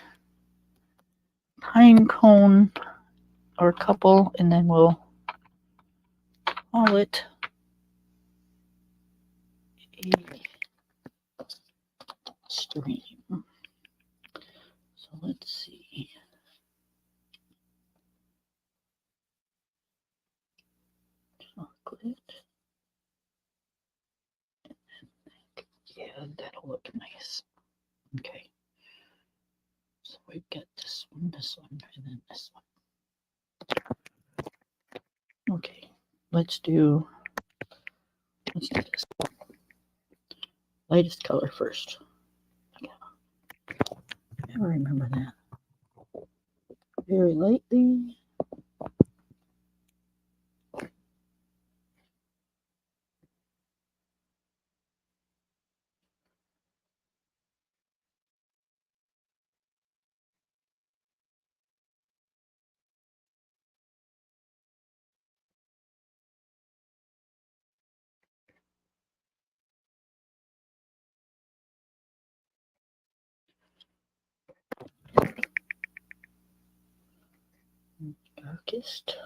pine cone or a couple, and then we'll call it a stream. So let's see. Chocolate. Yeah, that'll look nice. Okay. So we've got this one, and then this one. Okay. Let's do this lightest color first. I remember that. Very lightly. Darkest.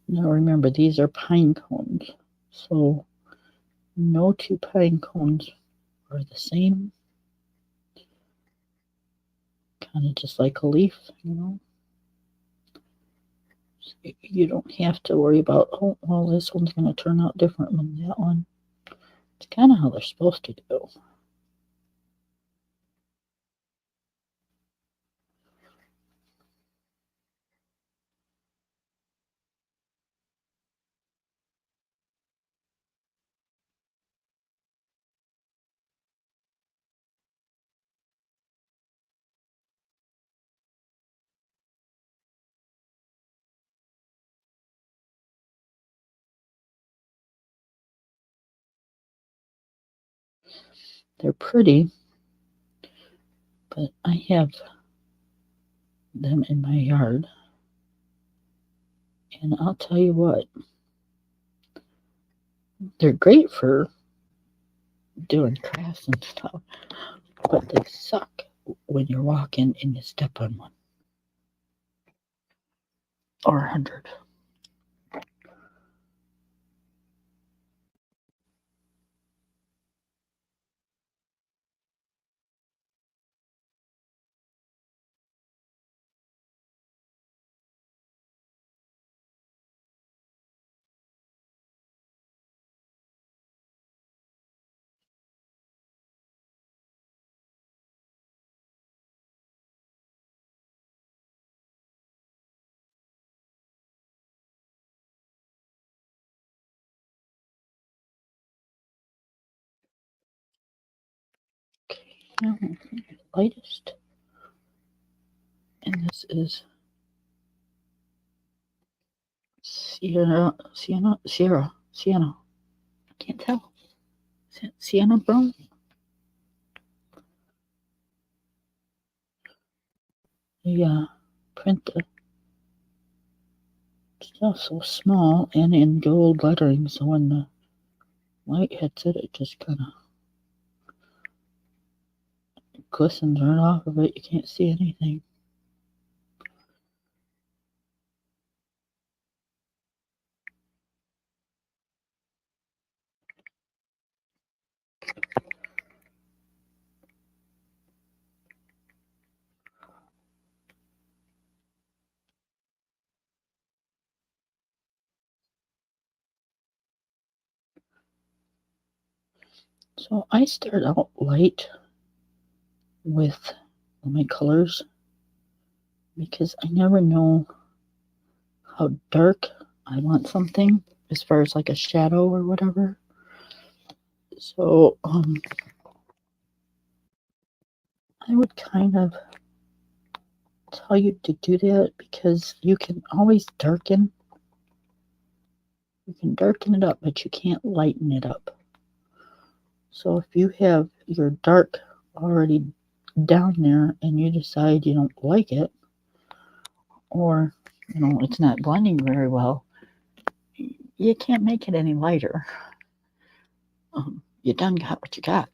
Now remember, these are pine cones, so no two pine cones are the same. Kind of just like a leaf, you know. So you don't have to worry about, oh, well, this one's going to turn out different than that one. It's kind of how they're supposed to do. They're pretty, but I have them in my yard. And I'll tell you what, they're great for doing crafts and stuff, but they suck when you're walking and you step on one. Or 100. Okay, now lightest. And this is Sienna. I can't tell. Sienna brown. Yeah, print the stuff so small and in gold lettering, so when the light hits it, it just kind of glistens right off of it. You can't see anything. So I start out light with my colors because I never know how dark I want something as far as like a shadow or whatever. So I would kind of tell you to do that because you can always darken. You can darken it up, but you can't lighten it up. So if you have your dark already down there and you decide you don't like it, or it's not blending very well, you can't make it any lighter. you done got what you got.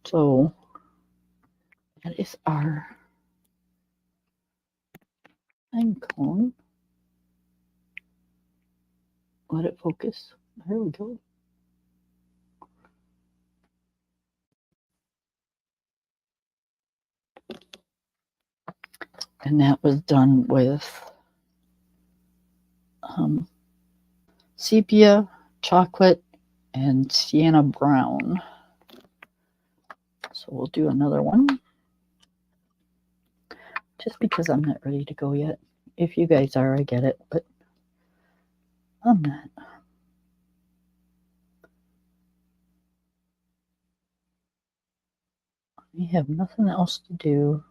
So that is our time cone. Let it focus. There we go. And that was done with sepia, chocolate, and sienna brown. So we'll do another one. Just because I'm not ready to go yet. If you guys are, I get it, but I'm not. I have nothing else to do,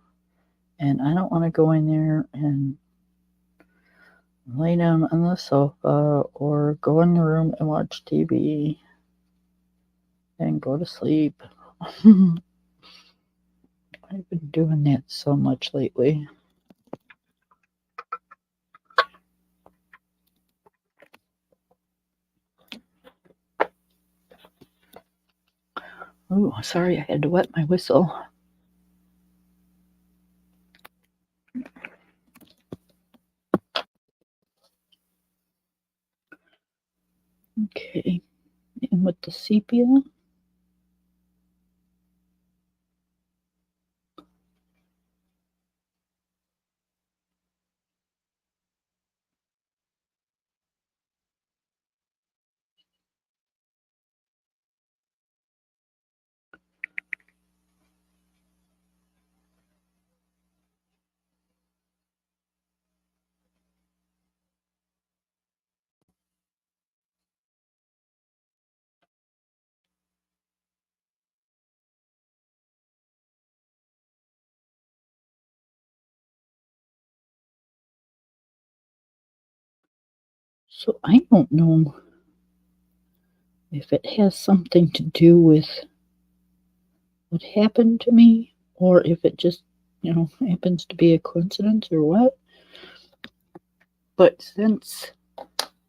and I don't want to go in there and lay down on the sofa or go in the room and watch TV and go to sleep. I've been doing that so much lately. Oh, sorry, I had to wet my whistle. Okay, and with the sepia, so I don't know if it has something to do with what happened to me or if it just, happens to be a coincidence or what. But since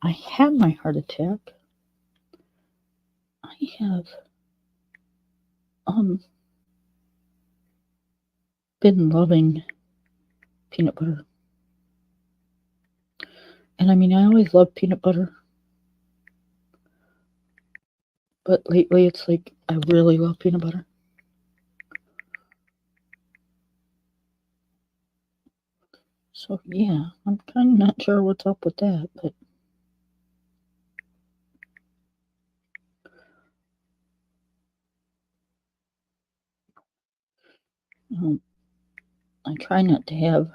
I had my heart attack, I have been loving peanut butter. And I mean, I always loved peanut butter, but lately it's like I really love peanut butter. So yeah, I'm kind of not sure what's up with that, but um, I try not to have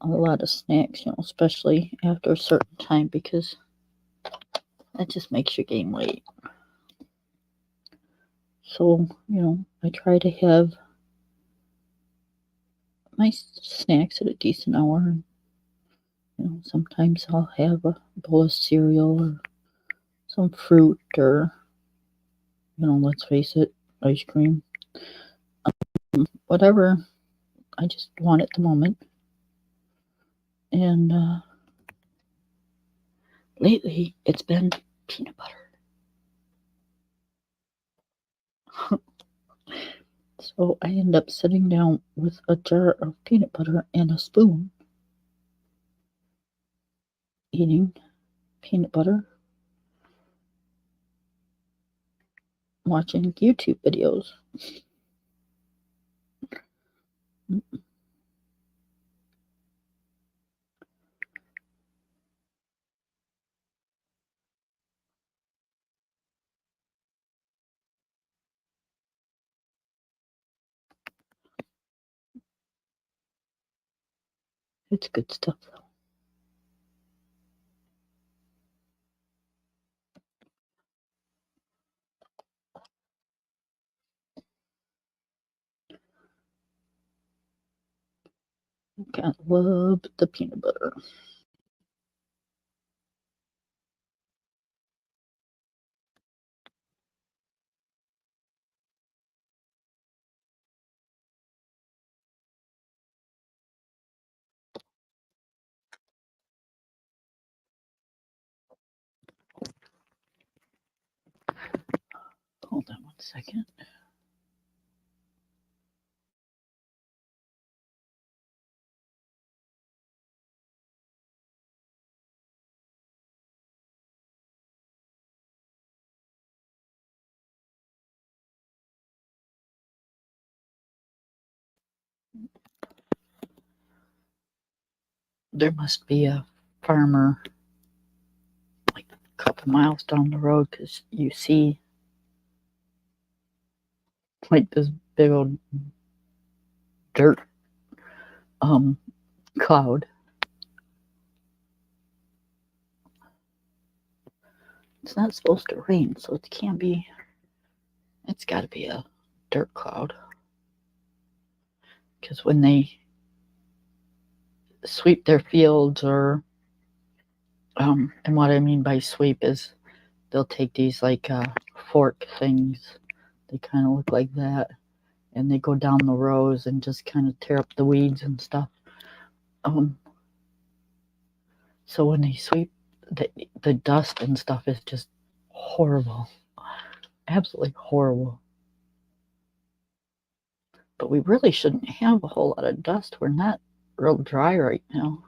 a lot of snacks, especially after a certain time because that just makes you gain weight. So, I try to have my snacks at a decent hour. Sometimes I'll have a bowl of cereal or some fruit or, let's face it, ice cream. Whatever I just want at the moment. And lately it's been peanut butter. So I end up sitting down with a jar of peanut butter and a spoon, eating peanut butter, watching YouTube videos. It's good stuff though. I love the peanut butter. Hold on 1 second. There must be a farmer like a couple miles down the road because you see like this big old dirt cloud. It's not supposed to rain, so it can't be. It's got to be a dirt cloud because when they sweep their fields, or and what I mean by sweep is they'll take these like fork things. They kind of look like that, and they go down the rows and just kind of tear up the weeds and stuff. So when they sweep, the dust and stuff is just horrible, absolutely horrible. But we really shouldn't have a whole lot of dust. We're not real dry right now.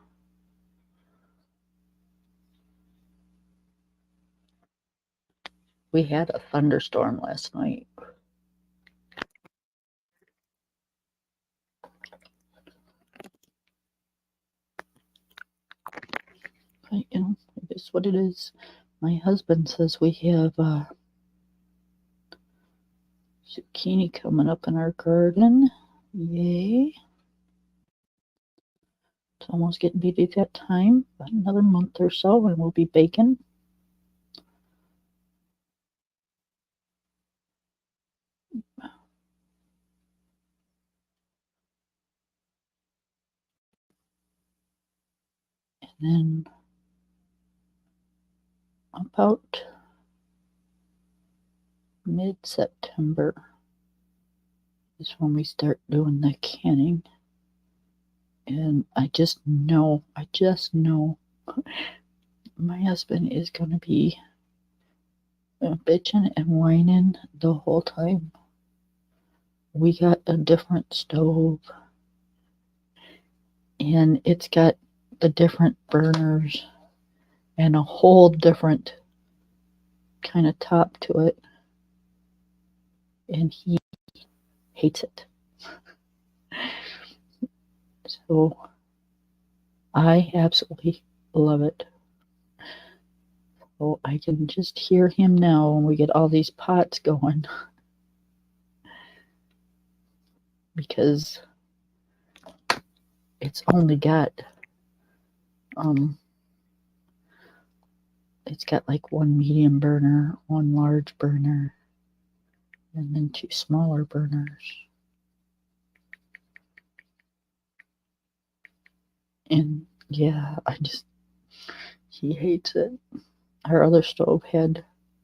We had a thunderstorm last night. But, it is what it is. My husband says we have zucchini coming up in our garden. Yay. It's almost getting to be that time. About another month or so, and we'll be baking. And then about mid-September is when we start doing the canning. And I just know my husband is going to be bitching and whining the whole time. We got a different stove, and it's got the different burners and a whole different kind of top to it, and he hates it. So I absolutely love it. So I can just hear him now when we get all these pots going, because it's only got it's got like one medium burner, one large burner, and then two smaller burners. And yeah, he hates it. Our other stove had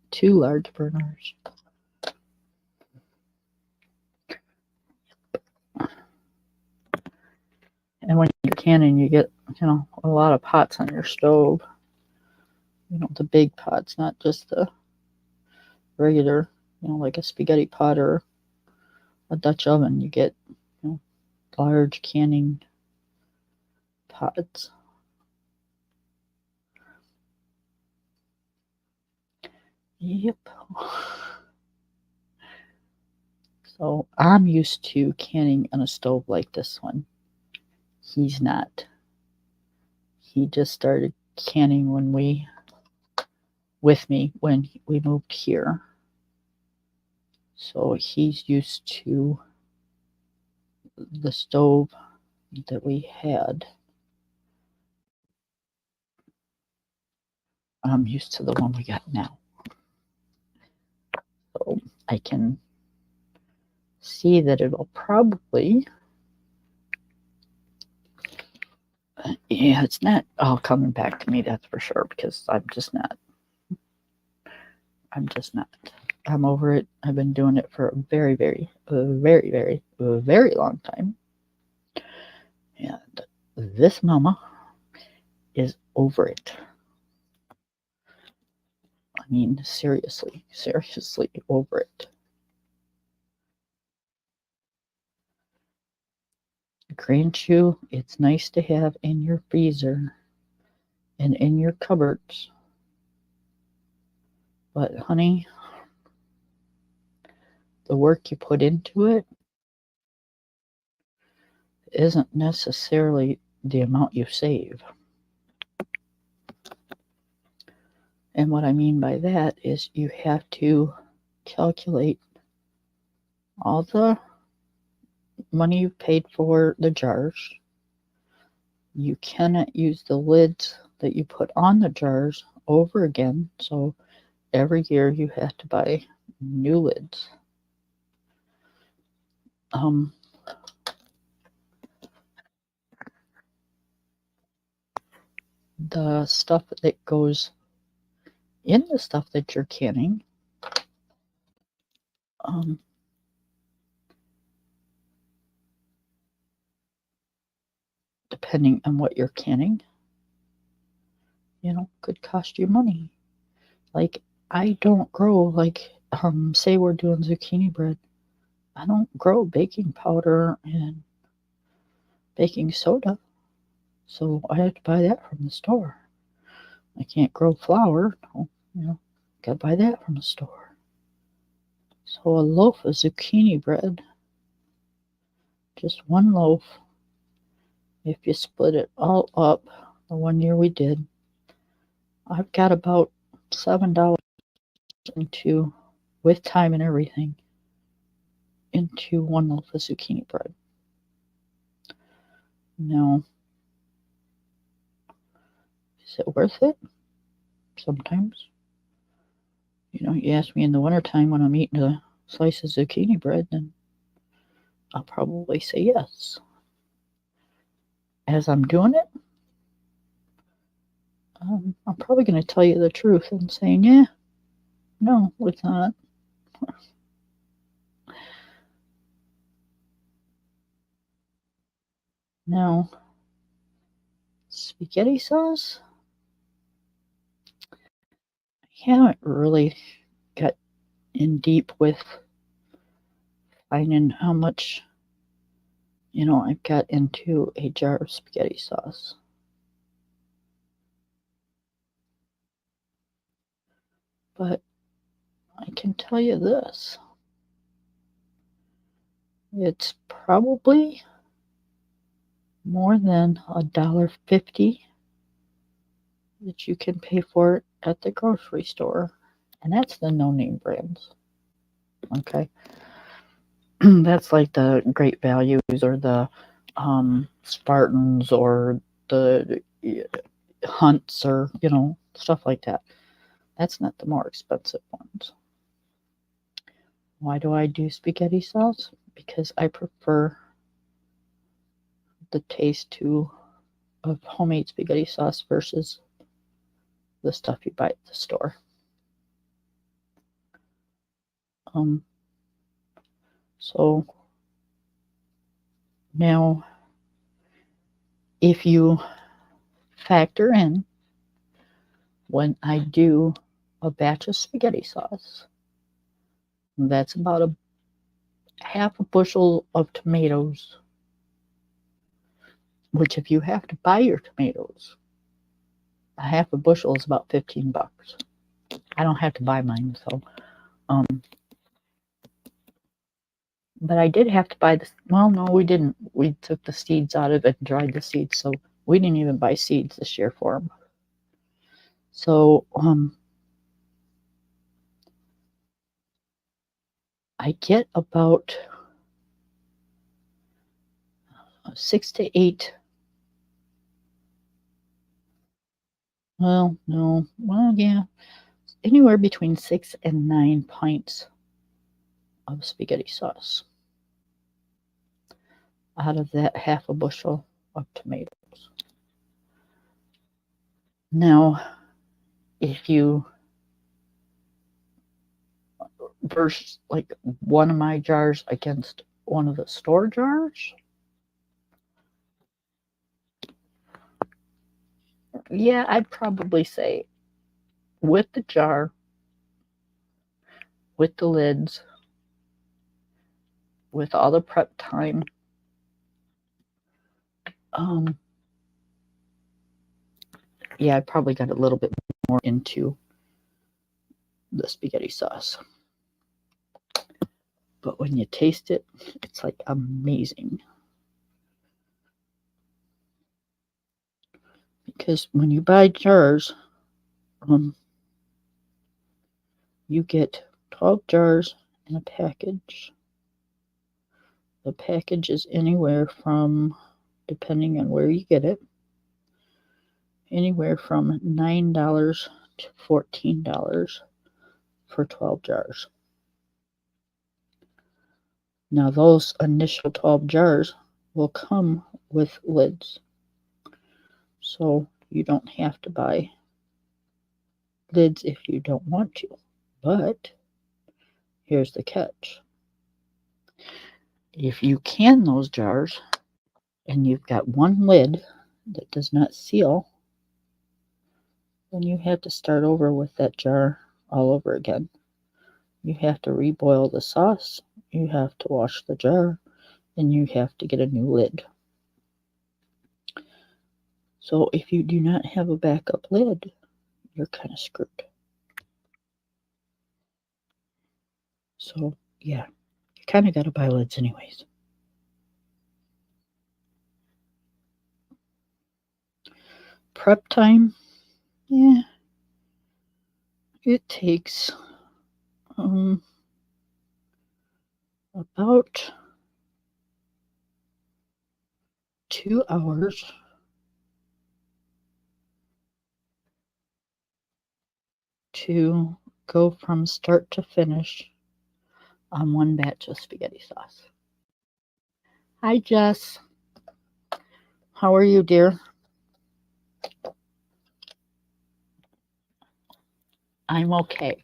two large burners. And when you're canning, you get, a lot of pots on your stove. The big pots, not just the regular, like a spaghetti pot or a Dutch oven. You get, large canning pots. Yep. So I'm used to canning on a stove like this one. He's not. He just started canning with me when we moved here. So he's used to the stove that we had. I'm used to the one we got now. So I can see that it'll probably, it's not all coming back to me, that's for sure, because I'm just not. I'm over it. I've been doing it for a very, very, very, very, very long time. And this mama is over it. I mean, seriously over it. grant you, it's nice to have in your freezer and in your cupboards. But honey, the work you put into it isn't necessarily the amount you save. And what I mean by that is you have to calculate all the money you paid for the jars. You cannot use the lids that you put on the jars over again. So every year you have to buy new lids. The stuff that goes in the stuff that you're canning, depending on what you're canning, could cost you money. Like, I don't grow, like, say we're doing zucchini bread. I don't grow baking powder and baking soda, so I have to buy that from the store. I can't grow flour, gotta buy that from the store. So a loaf of zucchini bread, just one loaf, if you split it all up, the one year we did, I've got about $7 into, with time and everything, into one loaf of zucchini bread. Now, is it worth it? Sometimes. You ask me in the wintertime when I'm eating a slice of zucchini bread, then I'll probably say yes. As I'm doing it, I'm probably going to tell you the truth and saying, yeah, no, it's not. Now, spaghetti sauce, I haven't really got in deep with finding how much, I've got into a jar of spaghetti sauce. But I can tell you this. It's probably more than $1.50 that you can pay for it at the grocery store. And that's the no-name brands. Okay? That's like the Great Values or the Spartans or the Hunts or, stuff like that. That's not the more expensive ones. Why do I do spaghetti sauce? Because I prefer the taste of homemade spaghetti sauce versus the stuff you buy at the store. So now, if you factor in when I do a batch of spaghetti sauce, that's about a half a bushel of tomatoes, which if you have to buy your tomatoes, a half a bushel is about $15. I don't have to buy mine, so but I did have to buy this. Well, no, we didn't. We took the seeds out of it and dried the seeds, so we didn't even buy seeds this year for them. So I get about 6 to 8. Well, no. Well, yeah. Anywhere between 6 and 9 pints of spaghetti sauce out of that half a bushel of tomatoes. Now, if you verse like one of my jars against one of the store jars, yeah, I'd probably say with the jar, with the lids, with all the prep time, Yeah, I probably got a little bit more into the spaghetti sauce. But when you taste it, it's like amazing. Because when you buy jars, you get 12 jars in a package. The package is anywhere from, depending on where you get it, anywhere from $9 to $14 for 12 jars. Now, those initial 12 jars will come with lids. So you don't have to buy lids if you don't want to. But here's the catch. If you can those jars and you've got one lid that does not seal, then you have to start over with that jar all over again. You have to reboil the sauce, you have to wash the jar, and you have to get a new lid. So if you do not have a backup lid, you're kind of screwed. So yeah, you kind of got to buy lids anyways. Prep time, yeah, it takes about 2 hours to go from start to finish on one batch of spaghetti sauce. Hi, Jess. How are you, dear? I'm okay.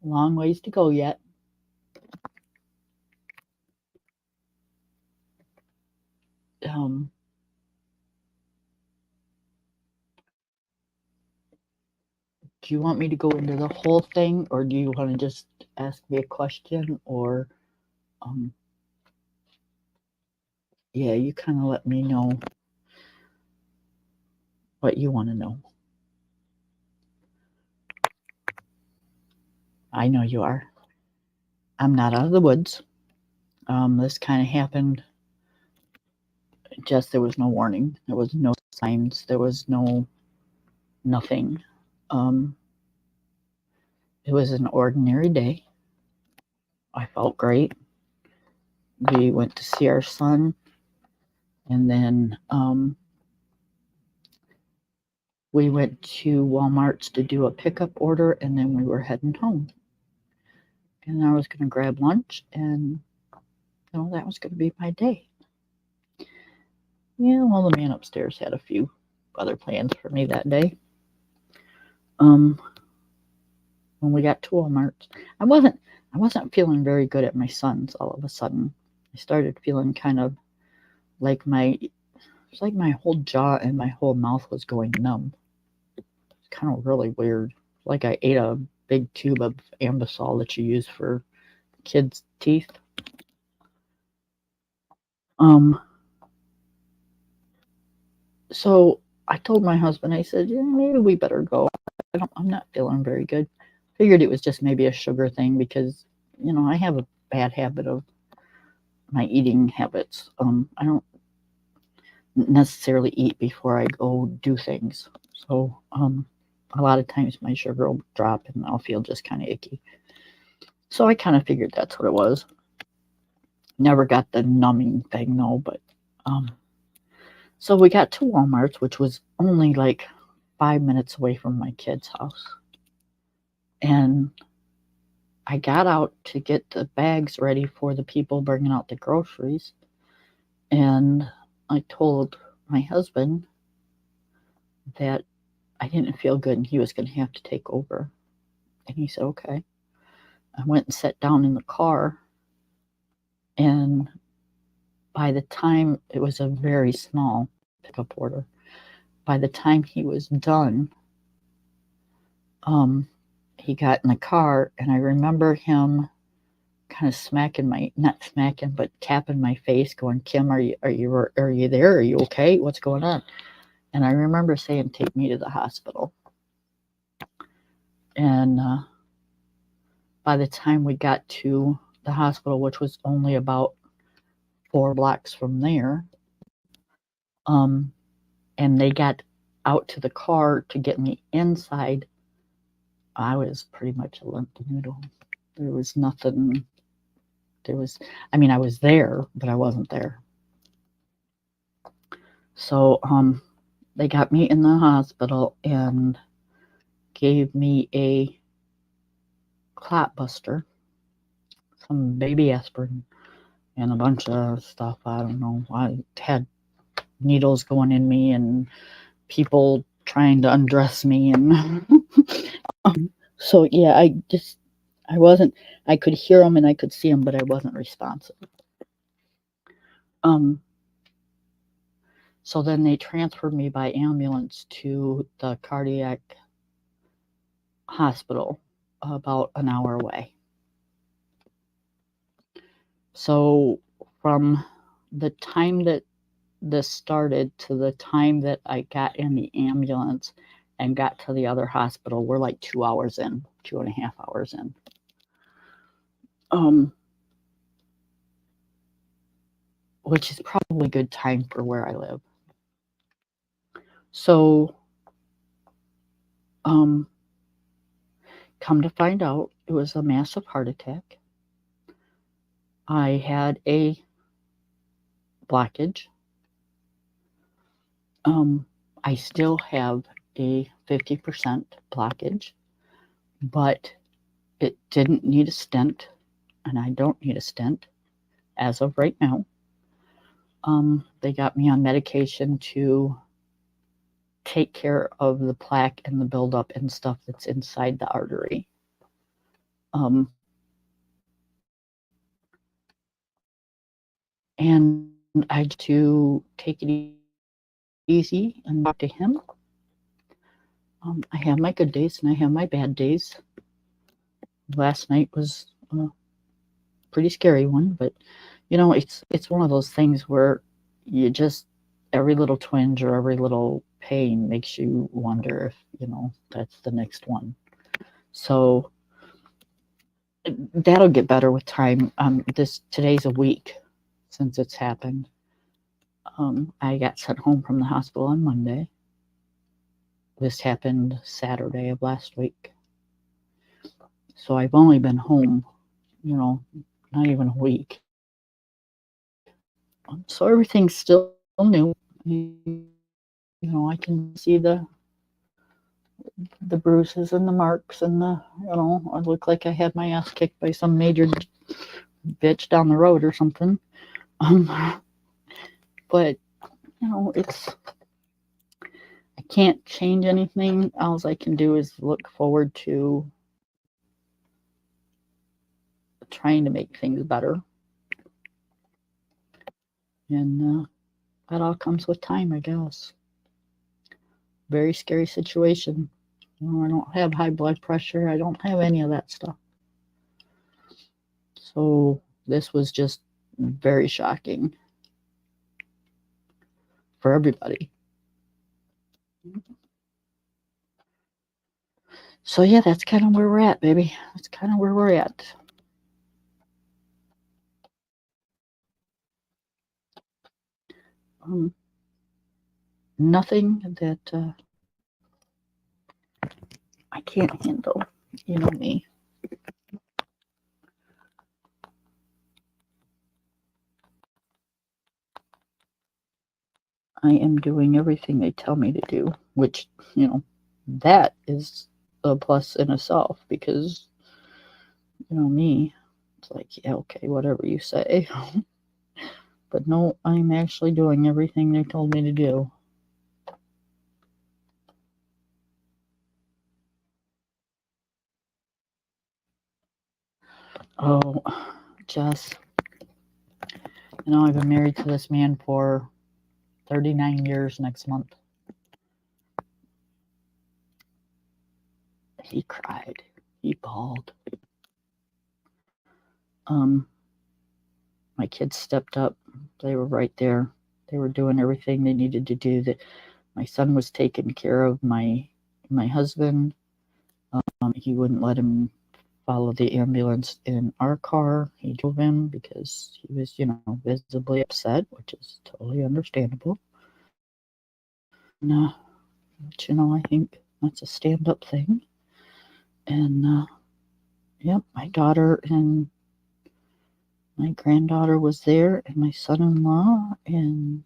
Long ways to go yet. Do you want me to go into the whole thing, or do you want to just ask me a question, or yeah, you kind of let me know what you want to know. I know you are. I'm not out of the woods. This kind of happened. Just there was no warning. There was no signs. There was nothing. It was an ordinary day. I felt great. We went to see our son, and then we went to Walmart's to do a pickup order, and then we were heading home. And I was going to grab lunch, and that was going to be my day. Yeah, well, the man upstairs had a few other plans for me that day. When we got to Walmart, I wasn't feeling very good at my son's. All of a sudden, I started feeling kind of like it's like my whole jaw and my whole mouth was going numb. It's kind of really weird. Like I ate a big tube of Ambisol that you use for kids' teeth. So I told my husband, I said, yeah, maybe we better go. I'm not feeling very good. Figured it was just maybe a sugar thing because, I have a bad habit of my eating habits. I don't necessarily eat before I go do things. So a lot of times my sugar will drop and I'll feel just kind of icky. So I kind of figured that's what it was. Never got the numbing thing though, but so we got to Walmart's, which was only like 5 minutes away from my kid's house. And I got out to get the bags ready for the people bringing out the groceries. And I told my husband that I didn't feel good and he was going to have to take over. And he said, okay. I went and sat down in the car. And by the time, it was a very small pickup order. By the time he was done, he got in the car, and I remember him kind of not smacking, but tapping my face, going, Kim, are you there? Are you okay? What's going on? And I remember saying, take me to the hospital. And by the time we got to the hospital, which was only about 4 blocks from there, and they got out to the car to get me inside, I was pretty much a limp noodle. There was nothing. I was there, but I wasn't there. So they got me in the hospital and gave me a clot buster, some baby aspirin, and a bunch of stuff. I don't know. I had needles going in me and people trying to undress me. And so, yeah, I could hear them and I could see them, but I wasn't responsive. So then they transferred me by ambulance to the cardiac hospital about an hour away. So from the time that this started to the time that I got in the ambulance and got to the other hospital, we're like 2 hours in, 2.5 hours in. Which is probably good time for where I live. So, come to find out, it was a massive heart attack. I had a blockage. I still have a 50% blockage, but it didn't need a stent, and I don't need a stent as of right now. They got me on medication to take care of the plaque and the buildup and stuff that's inside the artery. And I just to take it easy and talk to him. I have my good days and I have my bad days. Last night was a pretty scary one, but it's one of those things where you just every little twinge or every little pain makes you wonder if that's the next one. So that'll get better with time. Today's a week since it's happened. I got sent home from the hospital on Monday. This happened Saturday of last week. So I've only been home, not even a week. So everything's still new. I can see the bruises and the marks and I look like I had my ass kicked by some major bitch down the road or something. But I can't change anything. All I can do is look forward to trying to make things better. And that all comes with time, I guess. Very scary situation. I don't have high blood pressure. I don't have any of that stuff. So this was just very shocking for everybody. So yeah, that's kind of where we're at, baby. That's kind of where we're at. Nothing that I can't handle. You know me. I am doing everything they tell me to do, which, that is a plus in itself because, me, it's like, yeah, okay, whatever you say. But no, I'm actually doing everything they told me to do. Oh, Jess, I've been married to this man for 39 years next month. He cried. He bawled. my kids stepped up. They were right there. They were doing everything they needed to do. That my son was taking care of my husband. He wouldn't let him follow the ambulance in our car. He drove him because he was, visibly upset, which is totally understandable. And, I think that's a stand-up thing. And, yep, my daughter and my granddaughter was there, and my son-in-law, and,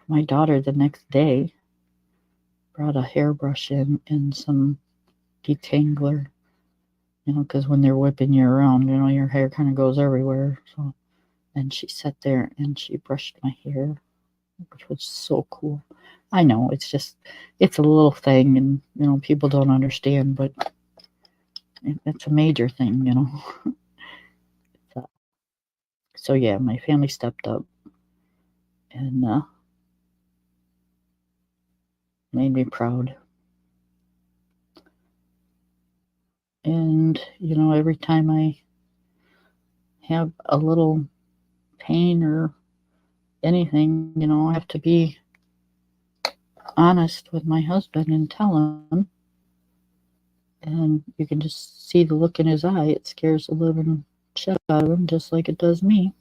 my daughter the next day brought a hairbrush in and some detangler, because when they're whipping you around, your hair kind of goes everywhere. So, and she sat there and she brushed my hair, which was so cool. I know it's a little thing, and people don't understand, but it's a major thing. So yeah, my family stepped up and made me proud. And every time I have a little pain or anything, I have to be honest with my husband and tell him. And you can just see the look in his eye. It scares the living shit out of him, just like it does me.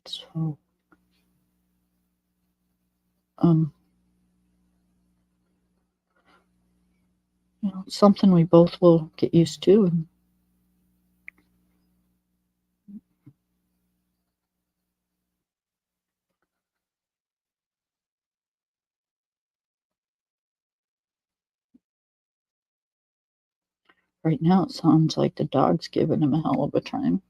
So, it's something we both will get used to. And right now, it sounds like the dog's giving him a hell of a time.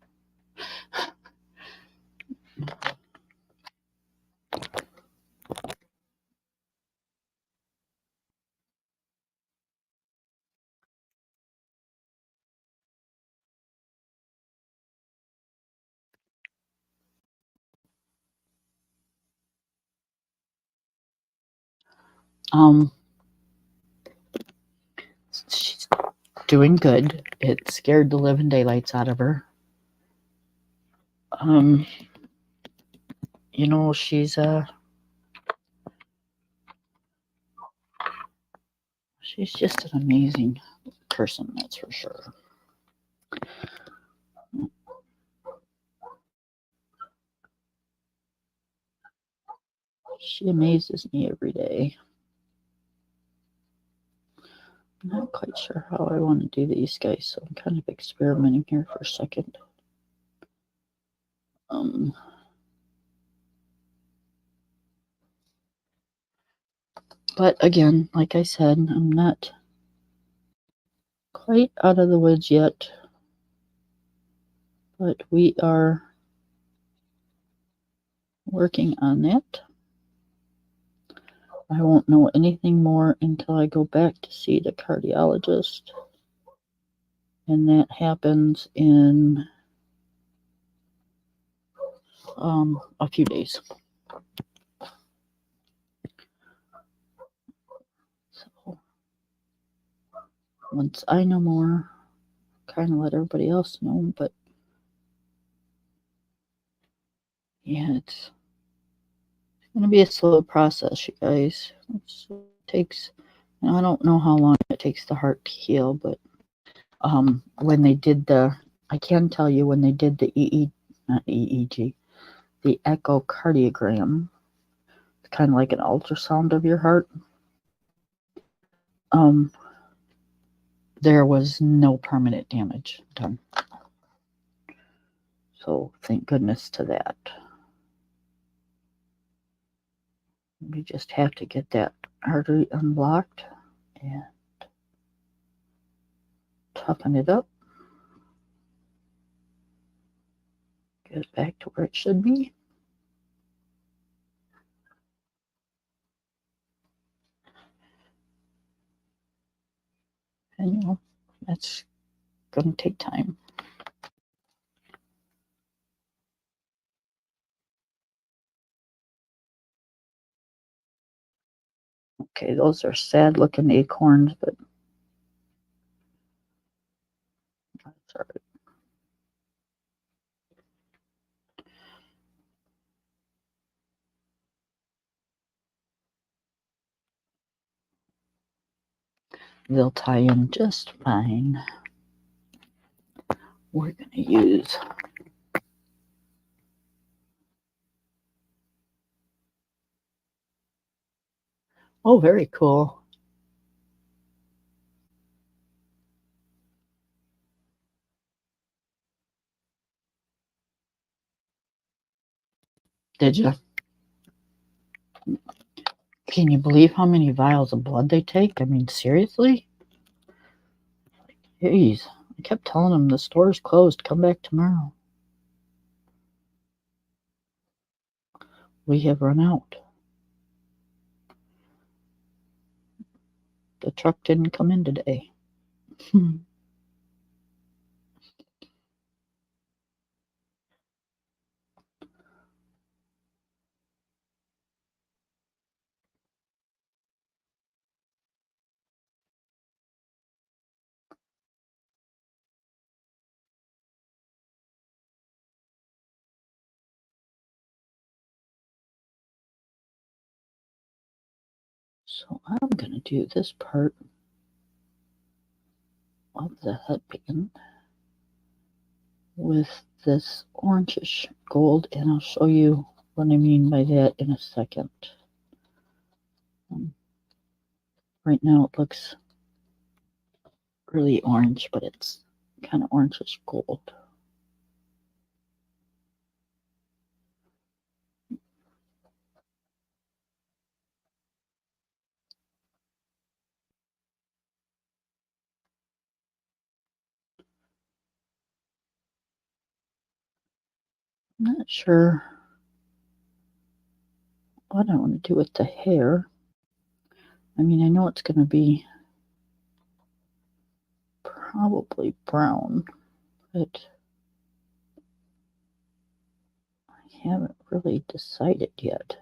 Um, she's doing good. It scared the living daylights out of her. She's just an amazing person, that's for sure. She amazes me every day. I'm not quite sure how I want to do these guys, so I'm kind of experimenting here for a second. But again, like I said, I'm not quite out of the woods yet, but we are working on that. I won't know anything more until I go back to see the cardiologist, and that happens in a few days. So once I know more, kind of let everybody else know. But yeah, it's going to be a slow process, you guys. It takes, I don't know how long it takes the heart to heal, but when they did I can tell you when they did the not EEG, the echocardiogram, it's kind of like an ultrasound of your heart. There was no permanent damage done. So thank goodness to that. We just have to get that artery unblocked and toughen it up. Get it back to where it should be. And that's going to take time. Okay, those are sad looking acorns, but They'll tie in just fine. We're going to use oh, very cool. Did you? Can you believe how many vials of blood they take? I mean, seriously? Jeez. I kept telling them the store's closed. Come back tomorrow. We have run out. The truck didn't come in today. So I'm going to do this part of the headband with this orangish gold, and I'll show you what I mean by that in a second. Right now it looks really orange, but it's kind of orangish gold. I'm not sure what I want to do with the hair. I mean, I know it's going to be probably brown, but I haven't really decided yet.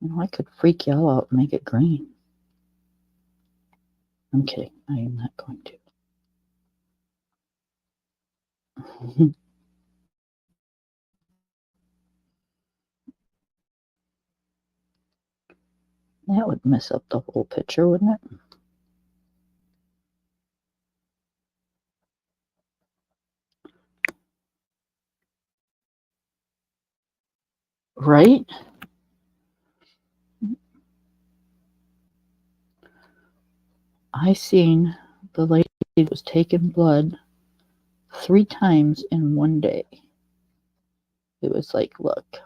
You know, I could freak y'all out and make it green. I'm kidding. I am not going to. That would mess up the whole picture, wouldn't it? Right? I seen the lady was taking blood 3 times in one day. It was like, look,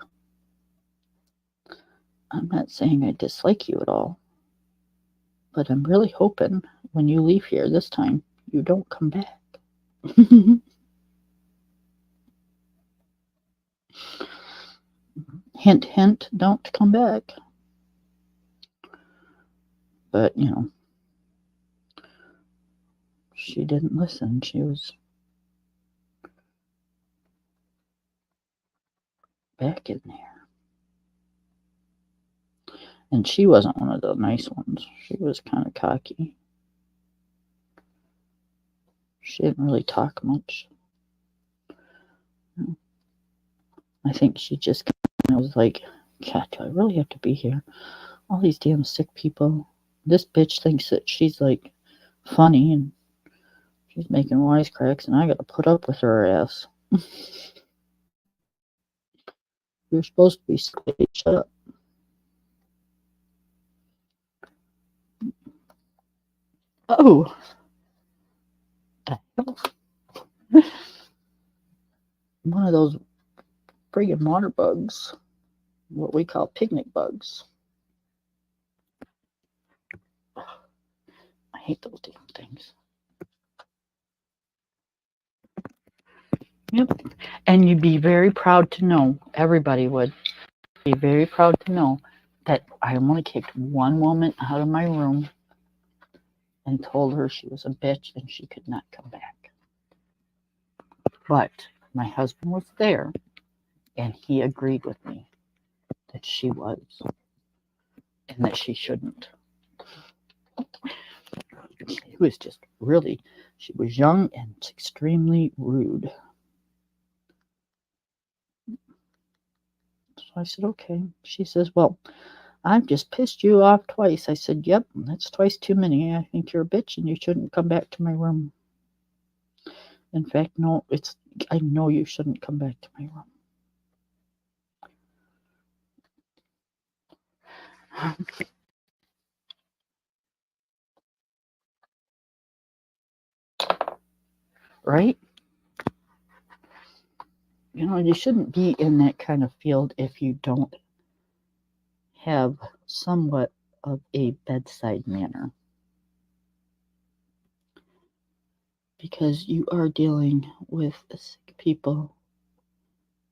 I'm not saying I dislike you at all, but I'm really hoping when you leave here this time, you don't come back. Hint, hint, don't come back. But, you know, she didn't listen. She was back in there. And she wasn't one of the nice ones. She was kind of cocky. She didn't really talk much. I think she just kind of was like, God, do I really have to be here? All these damn sick people. This bitch thinks that she's like funny and she's making wisecracks, and I gotta put up with her ass. You're supposed to be squishy. Shut up. Oh. One of those friggin' water bugs. What we call picnic bugs. I hate those damn things. Yep. And you'd be very proud to know, everybody would be very proud to know that I only kicked one woman out of my room and told her she was a bitch and she could not come back. But my husband was there and he agreed with me that she was and that she shouldn't. It was just really, she was young and extremely rude. So I said, okay. She says, well, I've just pissed you off twice. I said, yep, that's twice too many. I think you're a bitch and you shouldn't come back to my room. In fact, no, I know you shouldn't come back to my room. Right? You shouldn't be in that kind of field if you don't have somewhat of a bedside manner. Because you are dealing with sick people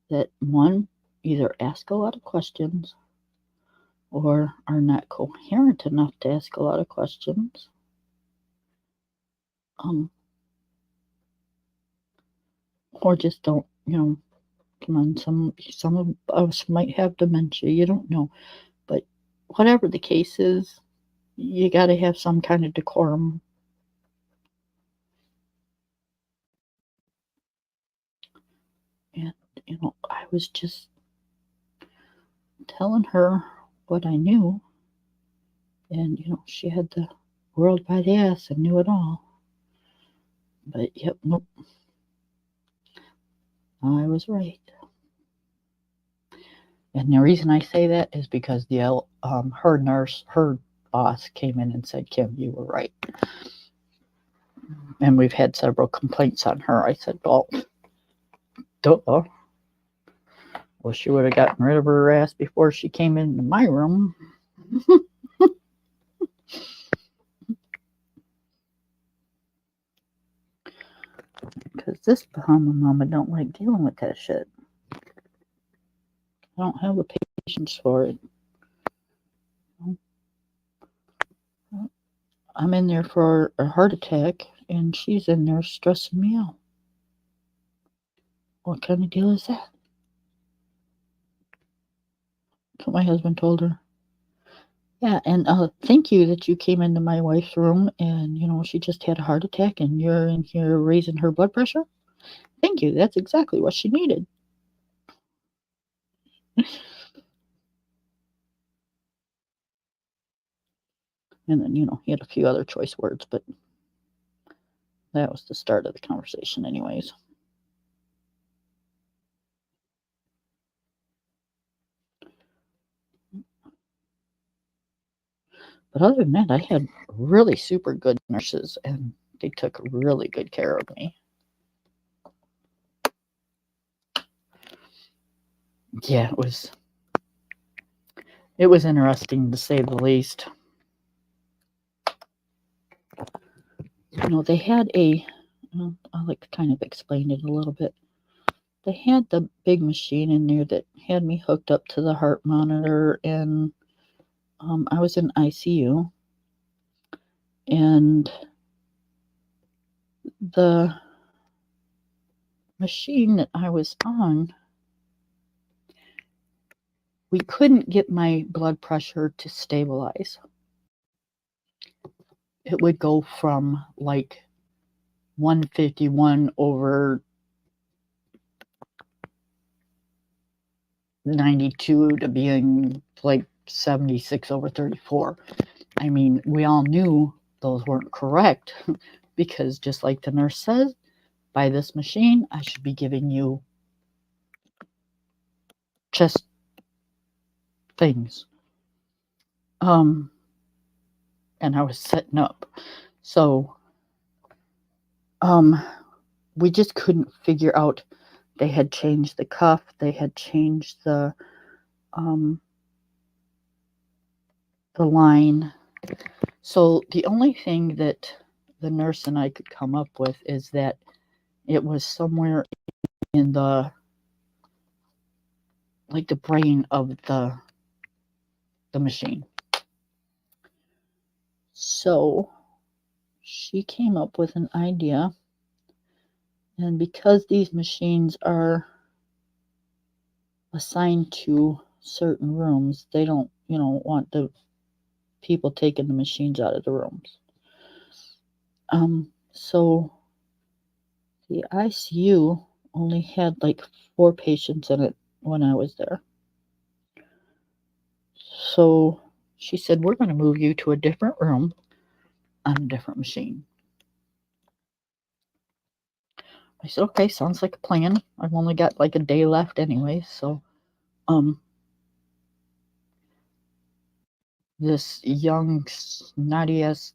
that, one, either ask a lot of questions or are not coherent enough to ask a lot of questions. Or just don't, come on, some of us might have dementia, you don't know. But whatever the case is, you got to have some kind of decorum. And, I was just telling her what I knew. And, she had the world by the ass and knew it all. But, yep, nope. I was right. And the reason I say that is because her nurse, her boss came in and said, Kim, you were right. And we've had several complaints on her. I said, well, duh. Well, she would have gotten rid of her ass before she came into my room. Because this Bahama mama don't like dealing with that shit. I don't have the patience for it. I'm in there for a heart attack, and she's in there stressing me out. What kind of deal is that? That's what my husband told her. Yeah, and thank you that you came into my wife's room and, she just had a heart attack and you're in here raising her blood pressure. Thank you. That's exactly what she needed. And then, he had a few other choice words, but that was the start of the conversation, anyways. But other than that, I had really super good nurses, and they took really good care of me. Yeah, it was interesting to say the least. They had I'll like to kind of explain it a little bit. They had the big machine in there that had me hooked up to the heart monitor, and I was in ICU, and the machine that I was on, we couldn't get my blood pressure to stabilize. It would go from like 151 over 92 to being like 76 over 34. I mean, we all knew those weren't correct because just like the nurse says, by this machine, I should be giving you chest things. And I was setting up. So, we just couldn't figure out. They had changed the cuff. They had changed the line. So the only thing that the nurse and I could come up with is that it was somewhere in the brain of the machine. So she came up with an idea, and because these machines are assigned to certain rooms, they don't, want the people taking the machines out of the rooms. So the ICU only had like 4 patients in it when I was there. So she said, we're going to move you to a different room on a different machine. I said, okay, sounds like a plan. I've only got like a day left anyway, so this young snotty ass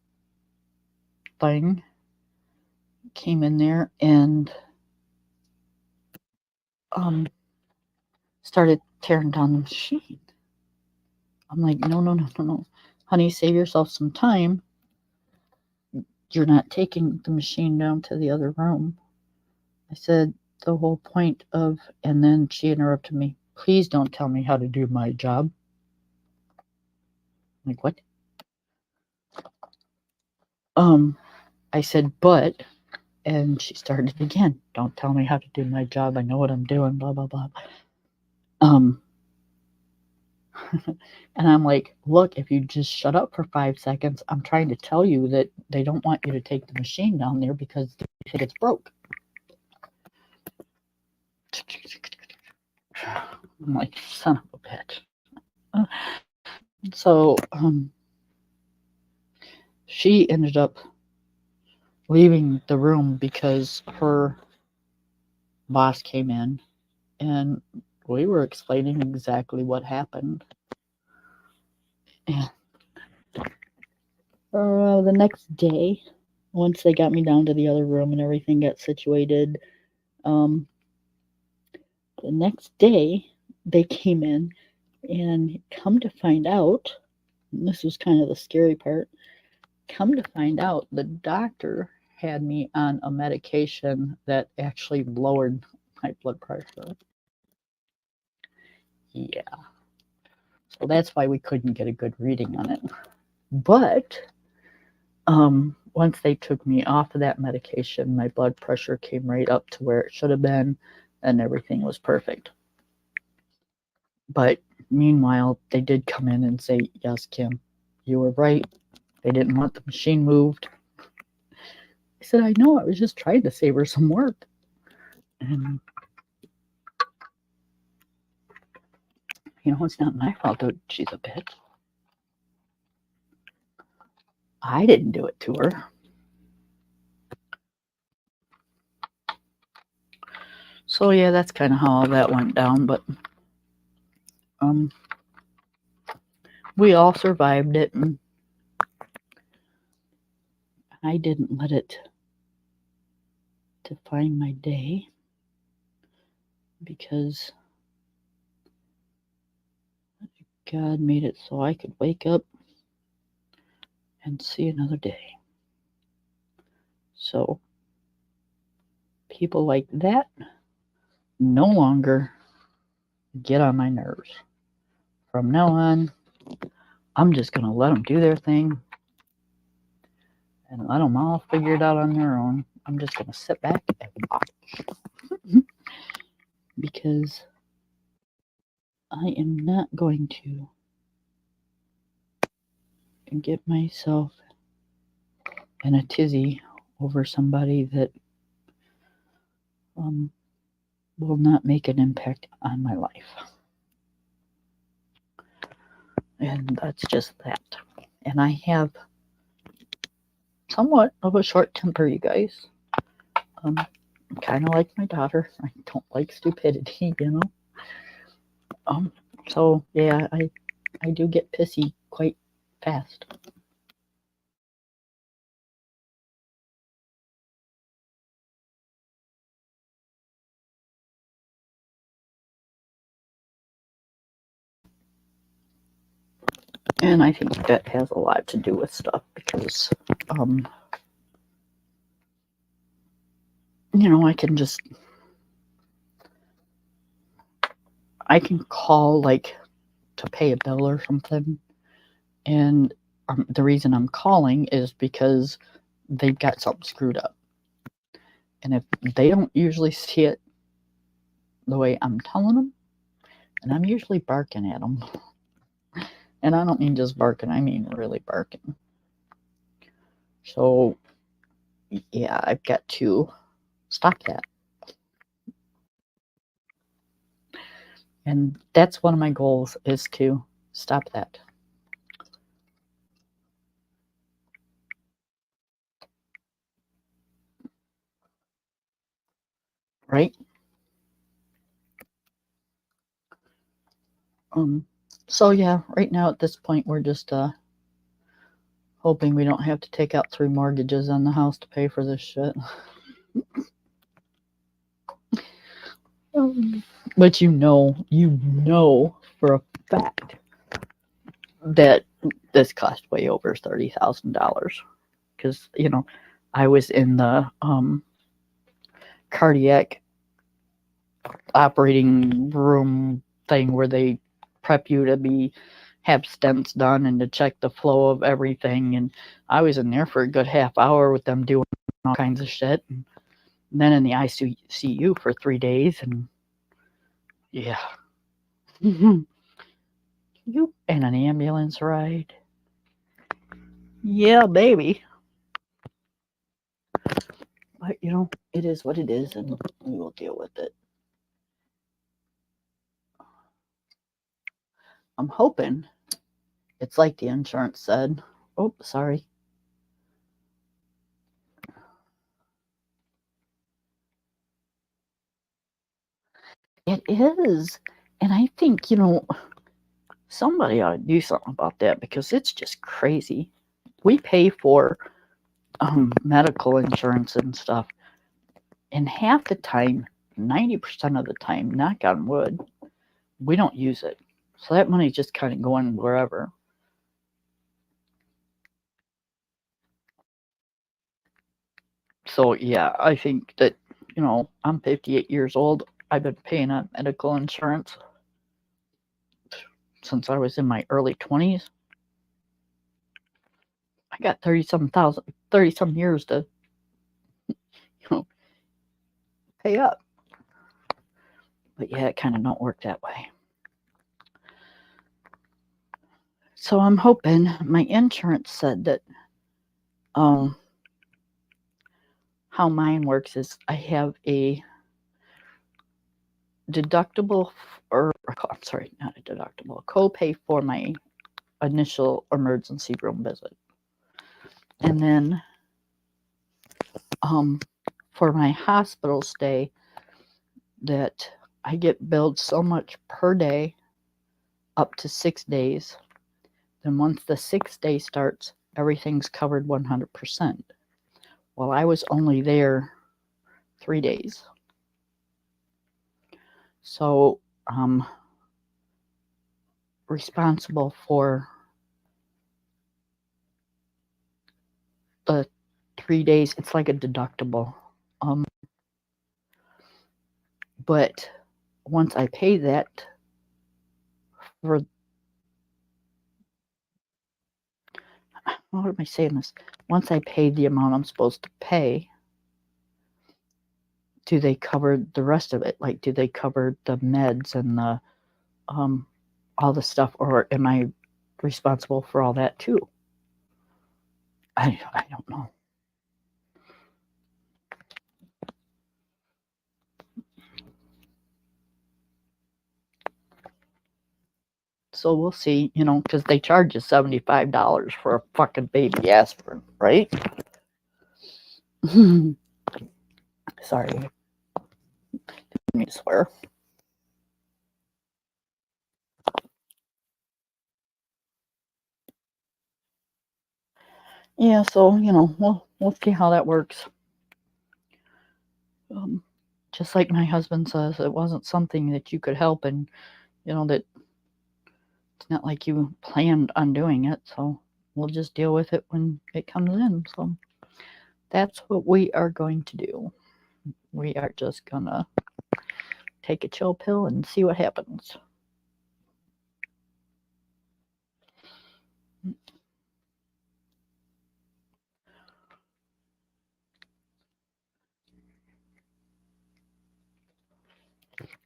thing came in there and started tearing down the machine. I'm like, no. Honey, save yourself some time. You're not taking the machine down to the other room. I said, the whole point of, and then she interrupted me, please don't tell me how to do my job. I'm like, what? I said, but, and she started again, don't tell me how to do my job. I know what I'm doing, blah, blah, blah. And I'm like, look, if you just shut up for 5 seconds, I'm trying to tell you that they don't want you to take the machine down there because they think it's broke. I'm like, son of a bitch. So she ended up leaving the room because her boss came in and we were explaining exactly what happened. And the next day, once they got me down to the other room and everything got situated, the next day they came in and come to find out, and this was kind of the scary part, come to find out the doctor had me on a medication that actually lowered my blood pressure. Yeah. So that's why we couldn't get a good reading on it. But once they took me off of that medication, my blood pressure came right up to where it should have been, and everything was perfect. But meanwhile, they did come in and say, yes, Kim, you were right. They didn't want the machine moved. I said, I know, I was just trying to save her some work. And, it's not my fault that she's a bitch. I didn't do it to her. So yeah, that's kind of how all that went down. But we all survived it, and I didn't let it define my day because God made it so I could wake up and see another day. So people like that no longer get on my nerves. From now on, I'm just going to let them do their thing and let them all figure it out on their own. I'm just going to sit back and watch. Because I am not going to get myself in a tizzy over somebody that will not make an impact on my life. And that's just that. And I have somewhat of a short temper, you guys. Kind of like my daughter. I don't like stupidity, So yeah, I do get pissy quite fast. And I think that has a lot to do with stuff because, I can call like to pay a bill or something, and the reason I'm calling is because they've got something screwed up. And if they don't usually see it the way I'm telling them, and I'm usually barking at them, and I don't mean just barking, I mean really barking. So yeah, I've got to stop that. And that's one of my goals, is to stop that. right? So yeah, right now at this point we're just hoping we don't have to take out 3 mortgages on the house to pay for this shit. But you know for a fact that this cost way over $30,000 because I was in the cardiac operating room thing where they prep you to have stents done and to check the flow of everything, and I was in there for a good half hour with them doing all kinds of shit, and then in the ICU for 3 days, and yeah. You and an ambulance ride? Yeah, baby. But it is what it is, and we will deal with it. I'm hoping it's like the insurance said. Oh, sorry. It is. And I think, somebody ought to do something about that because it's just crazy. We pay for medical insurance and stuff, and half the time, 90% of the time, knock on wood, we don't use it. So that money's just kind of going wherever. So yeah, I think that, I'm 58 years old. I've been paying on medical insurance since I was in my early 20s. I got 30 some years to, pay up. But yeah, it kind of don't work that way. So I'm hoping my insurance said that how mine works is I have a deductible, not a deductible, copay for my initial emergency room visit. And then for my hospital stay, that I get billed so much per day up to 6 days. Then once the 6th day starts, everything's covered 100%. Well, I was only there 3 days. So I'm responsible for the 3 days. It's like a deductible. But once I pay that for, how am I saying this? Once I pay the amount I'm supposed to pay, do they cover the rest of it? Like, do they cover the meds and the all the stuff, or am I responsible for all that too? I don't know. So we'll see, because they charge you $75 for a fucking baby aspirin, right? Sorry. Didn't mean to swear. Yeah, so, we'll see how that works. Just like my husband says, it wasn't something that you could help, and, that it's not like you planned on doing it, so we'll just deal with it when it comes in. So that's what we are going to do. We are just gonna take a chill pill and see what happens.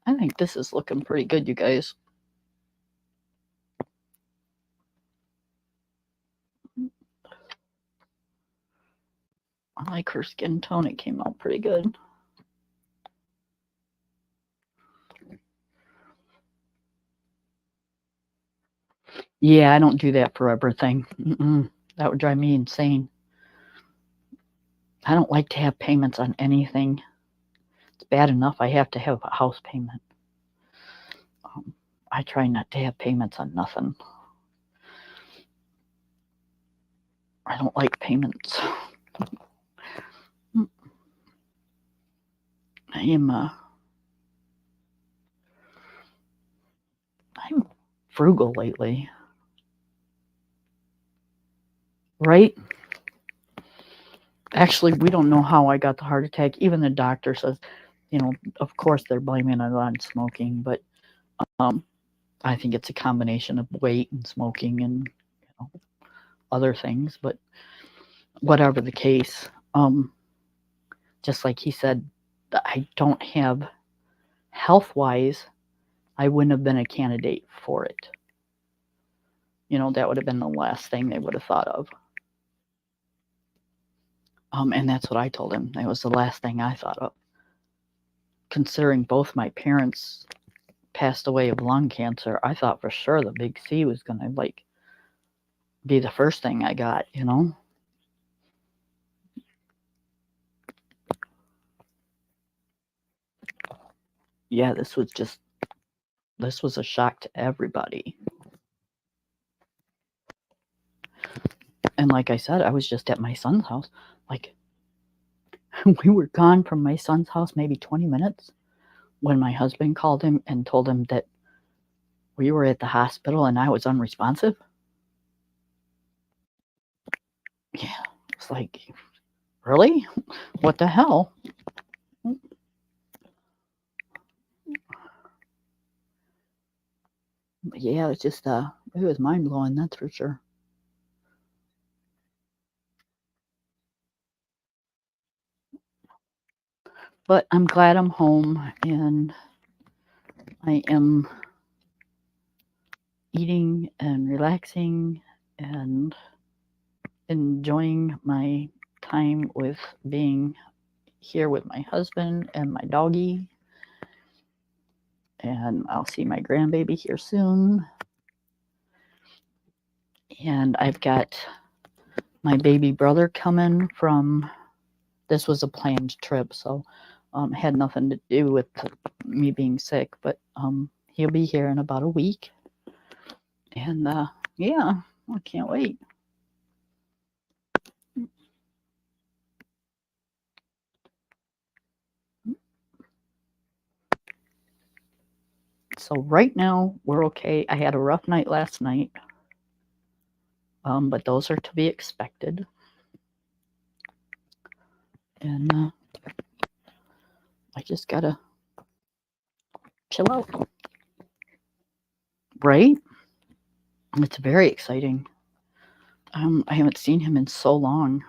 I think this is looking pretty good, you guys. I like her skin tone. It came out pretty good. Yeah, I don't do that for everything. That would drive me insane. I don't like to have payments on anything. bad enough I have to have a house payment. I try not to have payments on nothing. I don't like payments. I'm frugal lately. Right? Actually, we don't know how I got the heart attack. Even the doctor says, of course they're blaming it on smoking, but I think it's a combination of weight and smoking and other things. But whatever the case, just like he said, I don't have, health-wise, I wouldn't have been a candidate for it. That would have been the last thing they would have thought of. And that's what I told him. That was the last thing I thought of. Considering both my parents passed away of lung cancer, I thought for sure the big C was going to be the first thing I got, Yeah, this was a shock to everybody. And like I said, I was just at my son's house. We were gone from my son's house maybe 20 minutes when my husband called him and told him that we were at the hospital and I was unresponsive. Yeah, it's like, really? What the hell? Yeah, it's just it was mind blowing, that's for sure. But I'm glad I'm home and I am eating and relaxing and enjoying my time with being here with my husband and my doggie. And I'll see my grandbaby here soon. And I've got my baby brother coming from, this was a planned trip, so had nothing to do with me being sick, but he'll be here in about a week. And yeah, I can't wait. So right now we're okay. I had a rough night last night, but those are to be expected. And I just gotta chill out. Right? It's very exciting. I haven't seen him in so long.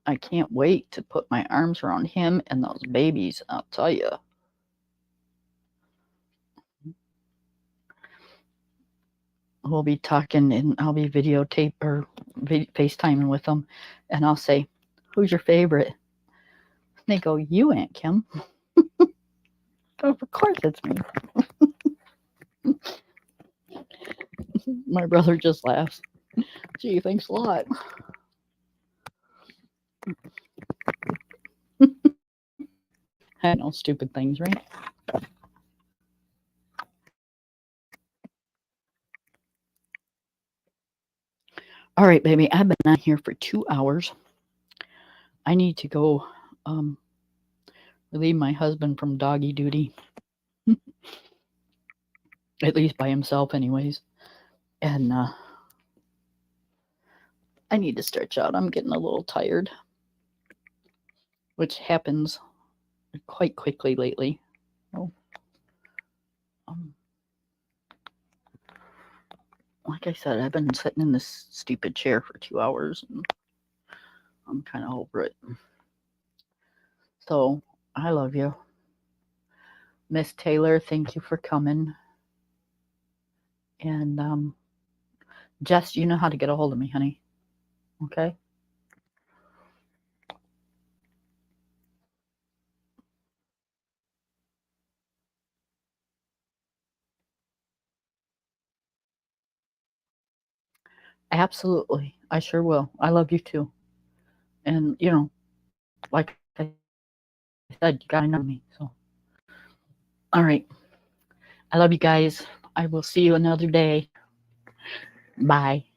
I can't wait to put my arms around him and those babies, I'll tell you. We'll be talking and I'll be videotape or FaceTiming with them, and I'll say, "Who's your favorite?" And they go, "You, Aunt Kim." Of course it's me. My brother just laughs. Gee, thanks a lot. I know, stupid things, right? All right, baby, I've been on here for 2 hours. I need to go relieve my husband from doggy duty. At least by himself, anyways. And I need to stretch out. I'm getting a little tired, which happens quite quickly lately. Oh, like I said, I've been sitting in this stupid chair for 2 hours, and I'm kind of over it. So I love you, Miss Taylor. Thank you for coming. And Jess, you know how to get a hold of me, honey. Okay. Absolutely. I sure will. I love you too. And, like I said, you got my number, you got my number with me. So, all right. I love you guys. I will see you another day. Bye.